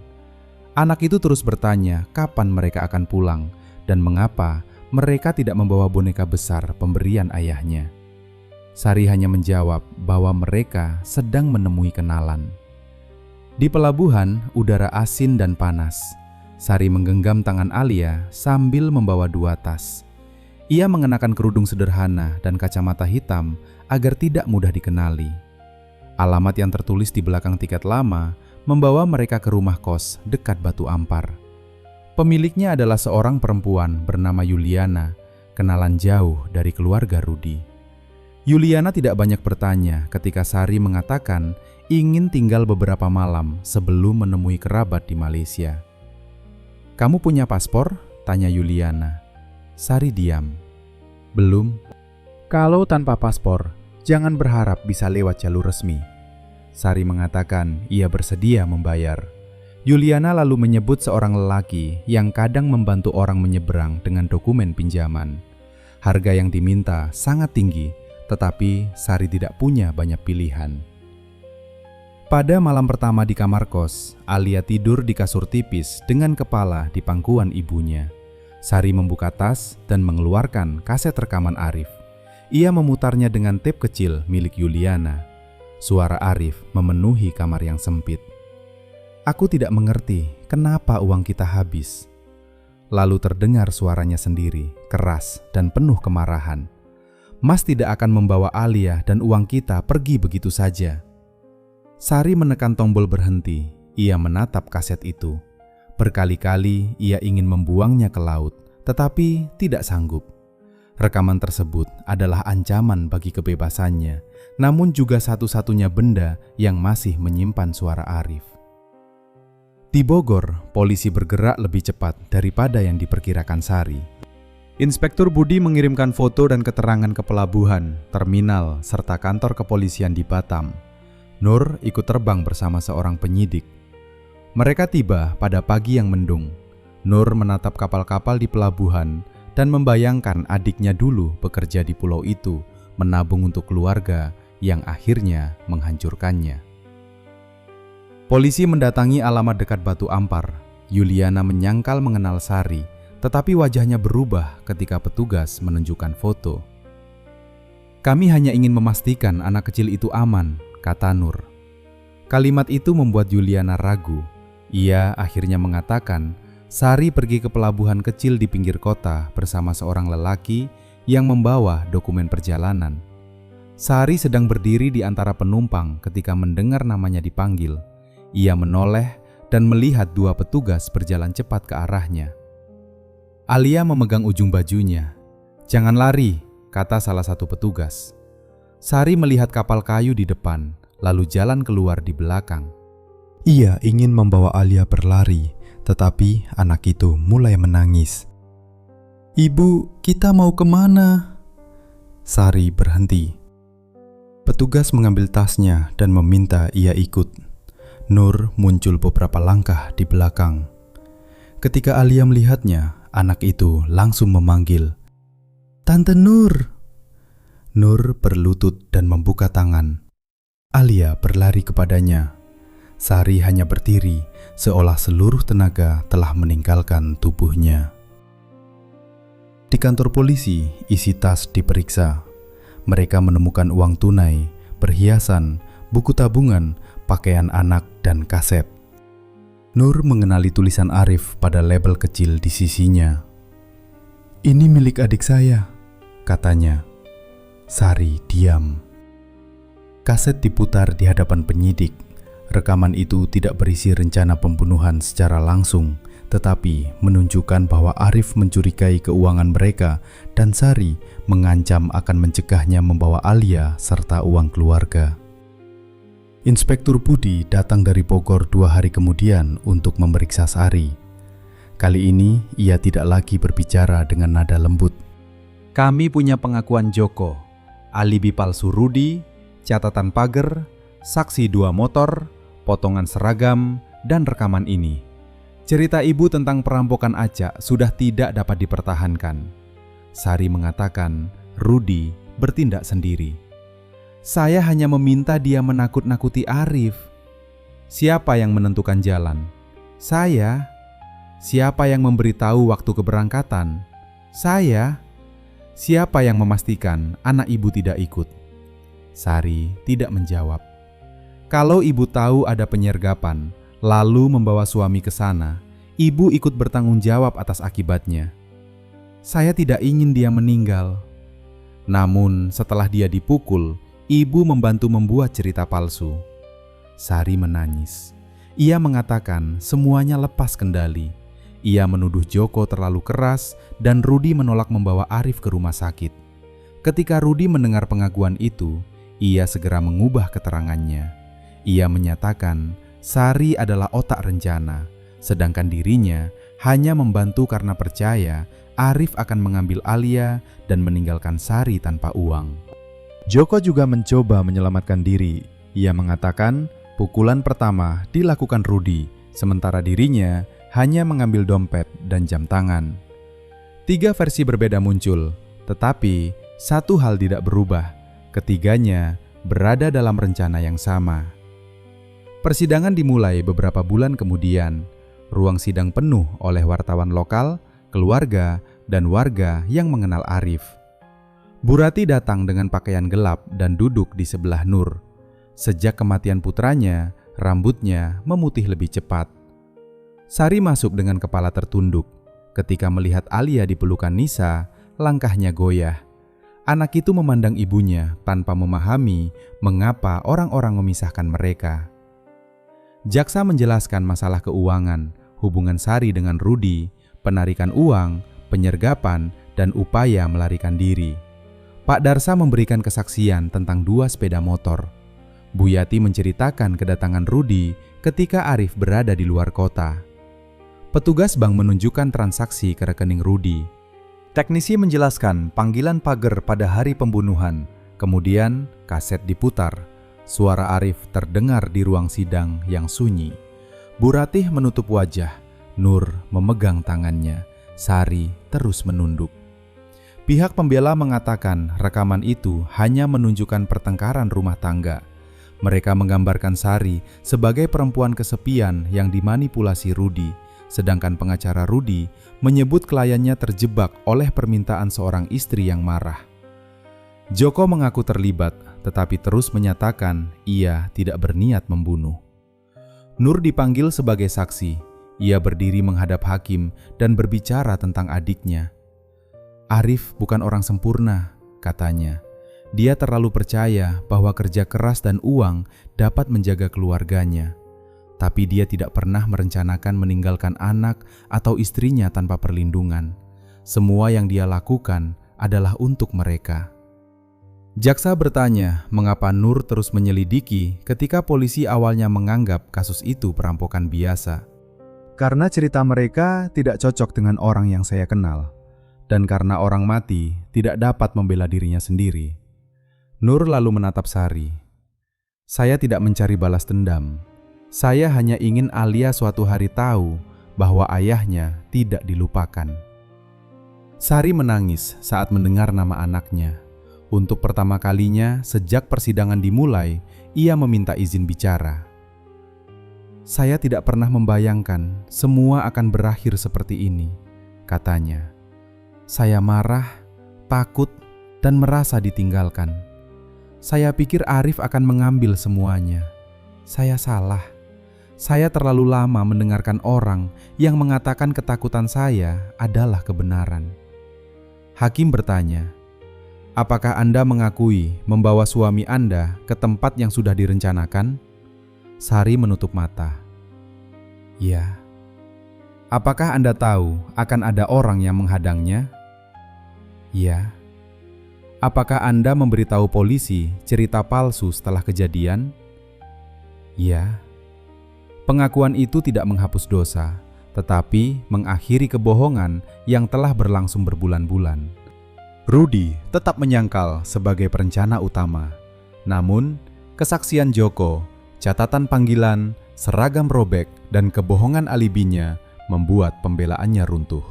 A: Anak itu terus bertanya kapan mereka akan pulang dan mengapa mereka tidak membawa boneka besar pemberian ayahnya. Sari hanya menjawab bahwa mereka sedang menemui kenalan. Di pelabuhan, udara asin dan panas. Sari menggenggam tangan Alia sambil membawa 2 tas. Ia mengenakan kerudung sederhana dan kacamata hitam agar tidak mudah dikenali. Alamat yang tertulis di belakang tiket lama membawa mereka ke rumah kos dekat Batu Ampar. Pemiliknya adalah seorang perempuan bernama Yuliana, kenalan jauh dari keluarga Rudi. Yuliana tidak banyak bertanya ketika Sari mengatakan ingin tinggal beberapa malam sebelum menemui kerabat di Malaysia. "Kamu punya paspor?" tanya Yuliana. Sari diam. "Belum." "Kalau tanpa paspor, jangan berharap bisa lewat jalur resmi." Sari mengatakan ia bersedia membayar. Yuliana lalu menyebut seorang lelaki yang kadang membantu orang menyeberang dengan dokumen pinjaman. Harga yang diminta sangat tinggi, tetapi Sari tidak punya banyak pilihan. Pada malam pertama di kamar kos, Alia tidur di kasur tipis dengan kepala di pangkuan ibunya. Sari membuka tas dan mengeluarkan kaset rekaman Arif. Ia memutarnya dengan tape kecil milik Yuliana. Suara Arif memenuhi kamar yang sempit. "Aku tidak mengerti kenapa uang kita habis." Lalu terdengar suaranya sendiri, keras dan penuh kemarahan. "Mas tidak akan membawa Alia dan uang kita pergi begitu saja." Sari menekan tombol berhenti. Ia menatap kaset itu. Berkali-kali ia ingin membuangnya ke laut, tetapi tidak sanggup. Rekaman tersebut adalah ancaman bagi kebebasannya, namun juga satu-satunya benda yang masih menyimpan suara Arif. Di Bogor, polisi bergerak lebih cepat daripada yang diperkirakan Sari. Inspektur Budi mengirimkan foto dan keterangan ke pelabuhan, terminal, serta kantor kepolisian di Batam. Nur ikut terbang bersama seorang penyidik. Mereka tiba pada pagi yang mendung. Nur menatap kapal-kapal di pelabuhan dan membayangkan adiknya dulu bekerja di pulau itu, menabung untuk keluarga yang akhirnya menghancurkannya. Polisi mendatangi alamat dekat Batu Ampar. Yuliana menyangkal mengenal Sari, tetapi wajahnya berubah ketika petugas menunjukkan foto. "Kami hanya ingin memastikan anak kecil itu aman," kata Nur. Kalimat itu membuat Yuliana ragu. Ia akhirnya mengatakan Sari pergi ke pelabuhan kecil di pinggir kota bersama seorang lelaki yang membawa dokumen perjalanan. Sari sedang berdiri di antara penumpang ketika mendengar namanya dipanggil. Ia menoleh dan melihat dua petugas berjalan cepat ke arahnya. Alia memegang ujung bajunya. "Jangan lari," kata salah satu petugas. Sari melihat kapal kayu di depan, lalu jalan keluar di belakang.
B: Ia ingin membawa Alia berlari, tetapi anak itu mulai menangis. "Ibu, kita mau kemana?" Sari berhenti. Petugas mengambil tasnya dan meminta ia ikut. Nur muncul beberapa langkah di belakang. Ketika Alia melihatnya, anak itu langsung memanggil, "Tante Nur!" Nur berlutut dan membuka tangan. Alia berlari kepadanya. Sari hanya berdiri, seolah seluruh tenaga telah meninggalkan tubuhnya. Di kantor polisi, isi tas diperiksa. Mereka menemukan uang tunai, perhiasan, buku tabungan, pakaian anak, dan kaset. Nur mengenali tulisan Arif pada label kecil di sisinya. "Ini milik adik saya," katanya. Sari diam. Kaset diputar di hadapan penyidik. Rekaman itu tidak berisi rencana pembunuhan secara langsung, tetapi menunjukkan bahwa Arif mencurigai keuangan mereka dan Sari mengancam akan mencegahnya membawa Alia serta uang keluarga. Inspektur Budi datang dari Bogor 2 hari kemudian untuk memeriksa Sari. Kali ini ia tidak lagi berbicara dengan nada lembut.
A: "Kami punya pengakuan Joko, alibi palsu Rudi, catatan pagar, saksi 2 motor, potongan seragam, dan rekaman ini. Cerita ibu tentang perampokan Acak sudah tidak dapat dipertahankan." Sari mengatakan Rudi bertindak sendiri. "Saya hanya meminta dia menakut-nakuti Arif." "Siapa yang menentukan jalan?" "Saya." "Siapa yang memberitahu waktu keberangkatan?" "Saya." "Siapa yang memastikan anak ibu tidak ikut?" Sari tidak menjawab. "Kalau ibu tahu ada penyergapan, lalu membawa suami ke sana, ibu ikut bertanggung jawab atas akibatnya." "Saya tidak ingin dia meninggal." Namun setelah dia dipukul, ibu membantu membuat cerita palsu. Sari menangis. Ia mengatakan semuanya lepas kendali. Ia menuduh Joko terlalu keras dan Rudi menolak membawa Arif ke rumah sakit. Ketika Rudi mendengar pengakuan itu, ia segera mengubah keterangannya. Ia menyatakan Sari adalah otak rencana, sedangkan dirinya hanya membantu karena percaya Arif akan mengambil Alia dan meninggalkan Sari tanpa uang.
B: Joko juga mencoba menyelamatkan diri. Ia mengatakan pukulan pertama dilakukan Rudi, sementara dirinya hanya mengambil dompet dan jam tangan. 3 versi berbeda muncul, tetapi satu hal tidak berubah. Ketiganya berada dalam rencana yang sama. Persidangan dimulai beberapa bulan kemudian. Ruang sidang penuh oleh wartawan lokal, keluarga, dan warga yang mengenal Arif. Bu Rati datang dengan pakaian gelap dan duduk di sebelah Nur. Sejak kematian putranya, rambutnya memutih lebih cepat. Sari masuk dengan kepala tertunduk. Ketika melihat Alia di pelukan Nisa, langkahnya goyah. Anak itu memandang ibunya tanpa memahami mengapa orang-orang memisahkan mereka. Jaksa menjelaskan masalah keuangan, hubungan Sari dengan Rudi, penarikan uang, penyergapan, dan upaya melarikan diri. Pak Darsa memberikan kesaksian tentang 2 sepeda motor. Bu Yati menceritakan kedatangan Rudi ketika Arif berada di luar kota. Petugas bank menunjukkan transaksi ke rekening Rudi. Teknisi menjelaskan panggilan pagar pada hari pembunuhan. Kemudian kaset diputar. Suara Arif terdengar di ruang sidang yang sunyi. Bu Ratih menutup wajah. Nur memegang tangannya. Sari terus menunduk. Pihak pembela mengatakan rekaman itu hanya menunjukkan pertengkaran rumah tangga. Mereka menggambarkan Sari sebagai perempuan kesepian yang dimanipulasi Rudi, sedangkan pengacara Rudi menyebut kliennya terjebak oleh permintaan seorang istri yang marah. Joko mengaku terlibat, tetapi terus menyatakan ia tidak berniat membunuh. Nur dipanggil sebagai saksi.
A: Ia berdiri menghadap hakim dan berbicara tentang adiknya. "Arif bukan orang sempurna," katanya. "Dia terlalu percaya bahwa kerja keras dan uang dapat menjaga keluarganya. Tapi dia tidak pernah merencanakan meninggalkan anak atau istrinya tanpa perlindungan. Semua yang dia lakukan adalah untuk mereka." Jaksa bertanya mengapa Nur terus menyelidiki ketika polisi awalnya menganggap kasus itu perampokan biasa.
B: Karena cerita mereka tidak cocok dengan orang yang saya kenal, dan karena orang mati tidak dapat membela dirinya sendiri.
A: Nur lalu menatap Sari. "Saya tidak mencari balas dendam. Saya hanya ingin Alia suatu hari tahu bahwa ayahnya tidak dilupakan." Sari menangis saat mendengar nama anaknya. Untuk pertama kalinya sejak persidangan dimulai, ia meminta izin bicara. "Saya tidak pernah membayangkan semua akan berakhir seperti ini," katanya. "Saya marah, takut, dan merasa ditinggalkan. Saya pikir Arif akan mengambil semuanya. Saya salah. Saya terlalu lama mendengarkan orang yang mengatakan ketakutan saya adalah kebenaran." Hakim bertanya, "Apakah Anda mengakui membawa suami Anda ke tempat yang sudah direncanakan?" Sari menutup mata. "Ya." "Apakah Anda tahu akan ada orang yang menghadangnya?" "Ya." "Apakah Anda memberitahu polisi cerita palsu setelah kejadian?" "Ya." Pengakuan itu tidak menghapus dosa, tetapi mengakhiri kebohongan yang telah berlangsung berbulan-bulan.
B: Rudi tetap menyangkal sebagai perencana utama. Namun, kesaksian Joko, catatan panggilan, seragam robek, dan kebohongan alibinya membuat pembelaannya runtuh.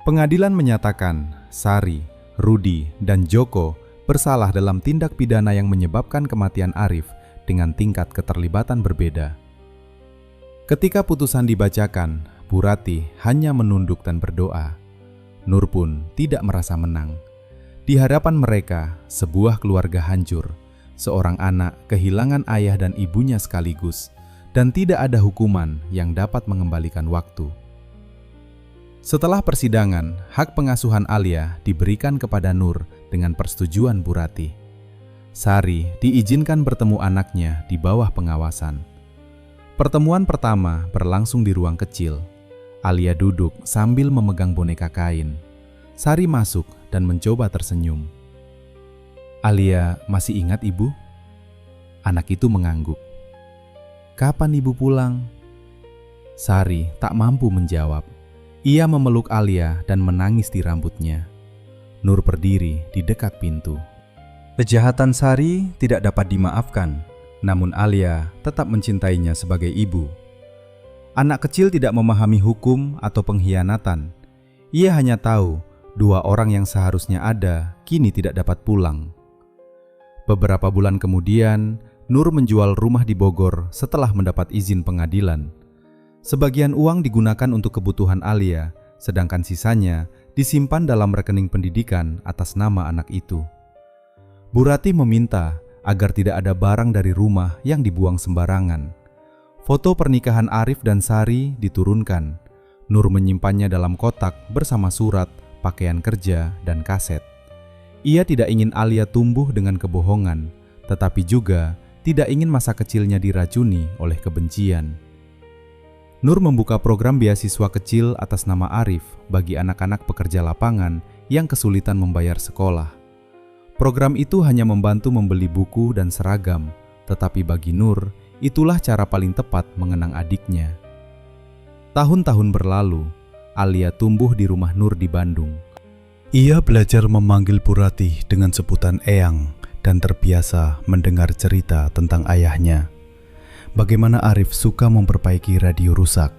B: Pengadilan menyatakan Sari, Rudi, dan Joko bersalah dalam tindak pidana yang menyebabkan kematian Arif dengan tingkat keterlibatan berbeda. Ketika putusan dibacakan, Bu Rati hanya menunduk dan berdoa. Nur pun tidak merasa menang. Di hadapan mereka, sebuah keluarga hancur. Seorang anak kehilangan ayah dan ibunya sekaligus, dan tidak ada hukuman yang dapat mengembalikan waktu. Setelah persidangan, hak pengasuhan Alia diberikan kepada Nur dengan persetujuan Bu Rati. Sari diizinkan bertemu anaknya di bawah pengawasan. Pertemuan pertama berlangsung di ruang kecil. Alia duduk sambil memegang boneka kain. Sari masuk dan mencoba tersenyum. "Alia masih ingat ibu?" Anak itu mengangguk. "Kapan ibu pulang?" Sari tak mampu menjawab. Ia memeluk Alia dan menangis di rambutnya. Nur berdiri di dekat pintu. Kejahatan Sari tidak dapat dimaafkan, namun Alia tetap mencintainya sebagai ibu. Anak kecil tidak memahami hukum atau pengkhianatan. Ia hanya tahu dua orang yang seharusnya ada kini tidak dapat pulang. Beberapa bulan kemudian, Nur menjual rumah di Bogor setelah mendapat izin pengadilan. Sebagian uang digunakan untuk kebutuhan Alia, sedangkan sisanya disimpan dalam rekening pendidikan atas nama anak itu. Bu Rati meminta agar tidak ada barang dari rumah yang dibuang sembarangan. Foto pernikahan Arif dan Sari diturunkan. Nur menyimpannya dalam kotak bersama surat, pakaian kerja, dan kaset. Ia tidak ingin Alia tumbuh dengan kebohongan, tetapi juga tidak ingin masa kecilnya diracuni oleh kebencian. Nur membuka program beasiswa kecil atas nama Arif bagi anak-anak pekerja lapangan yang kesulitan membayar sekolah. Program itu hanya membantu membeli buku dan seragam, tetapi bagi Nur, itulah cara paling tepat mengenang adiknya. Tahun-tahun berlalu, Alia tumbuh di rumah Nur di Bandung. Ia belajar memanggil Bu Rati dengan sebutan Eyang dan terbiasa mendengar cerita tentang ayahnya. Bagaimana Arif suka memperbaiki radio rusak,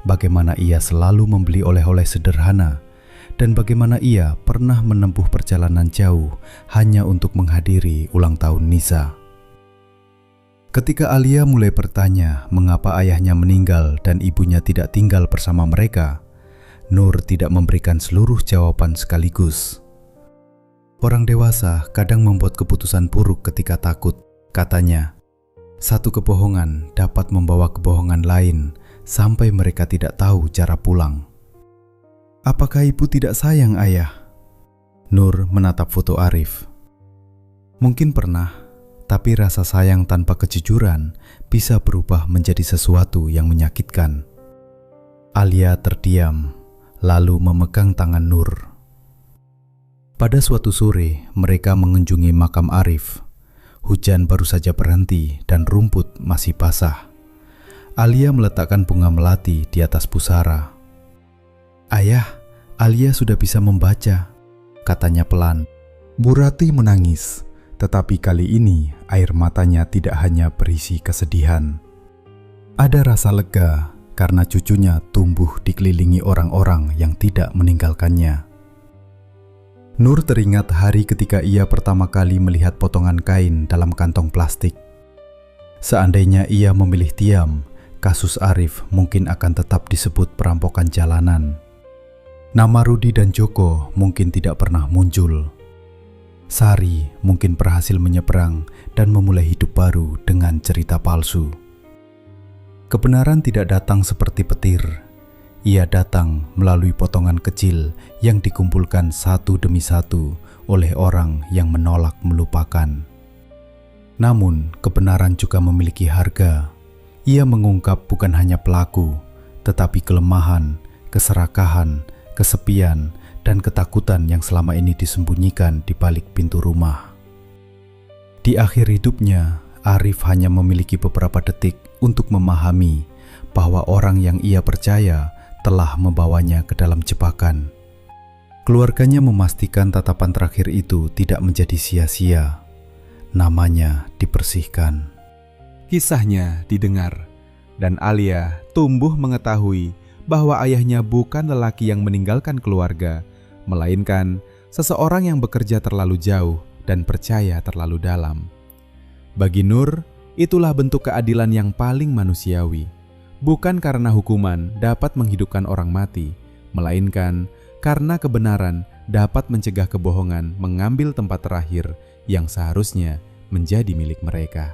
B: bagaimana ia selalu membeli oleh-oleh sederhana, dan bagaimana ia pernah menempuh perjalanan jauh hanya untuk menghadiri ulang tahun Nisa. Ketika Alia mulai bertanya mengapa ayahnya meninggal dan ibunya tidak tinggal bersama mereka, Nur tidak memberikan seluruh jawaban sekaligus. Orang dewasa kadang membuat keputusan buruk ketika takut, katanya. Satu kebohongan dapat membawa kebohongan lain, sampai mereka tidak tahu cara pulang.
A: "Apakah ibu tidak sayang ayah?"
B: Nur menatap foto Arif.
A: "Mungkin pernah, tapi rasa sayang tanpa kejujuran bisa berubah menjadi sesuatu yang menyakitkan."
B: Alia terdiam, lalu memegang tangan Nur. Pada suatu sore, mereka mengunjungi makam Arif. Hujan baru saja berhenti dan rumput masih basah. Alia meletakkan bunga melati di atas pusara.
A: "Ayah, Alia sudah bisa membaca," katanya pelan.
B: Bu Rati menangis, tetapi kali ini air matanya tidak hanya berisi kesedihan. Ada rasa lega karena cucunya tumbuh dikelilingi orang-orang yang tidak meninggalkannya. Nur teringat hari ketika ia pertama kali melihat potongan kain dalam kantong plastik. Seandainya ia memilih diam, kasus Arif mungkin akan tetap disebut perampokan jalanan. Nama Rudi dan Joko mungkin tidak pernah muncul. Sari mungkin berhasil menyeberang dan memulai hidup baru dengan cerita palsu. Kebenaran tidak datang seperti petir. Ia datang melalui potongan kecil yang dikumpulkan satu demi satu oleh orang yang menolak melupakan. Namun, kebenaran juga memiliki harga. Ia mengungkap bukan hanya pelaku, tetapi kelemahan, keserakahan, kesepian, dan ketakutan yang selama ini disembunyikan di balik pintu rumah. Di akhir hidupnya, Arif hanya memiliki beberapa detik untuk memahami bahwa orang yang ia percaya telah membawanya ke dalam jebakan. Keluarganya memastikan tatapan terakhir itu tidak menjadi sia-sia. Namanya dibersihkan.
A: Kisahnya didengar, dan Alia tumbuh mengetahui bahwa ayahnya bukan lelaki yang meninggalkan keluarga, melainkan seseorang yang bekerja terlalu jauh dan percaya terlalu dalam. Bagi Nur, itulah bentuk keadilan yang paling manusiawi. Bukan karena hukuman dapat menghidupkan orang mati, melainkan karena kebenaran dapat mencegah kebohongan mengambil tempat terakhir yang seharusnya menjadi milik mereka.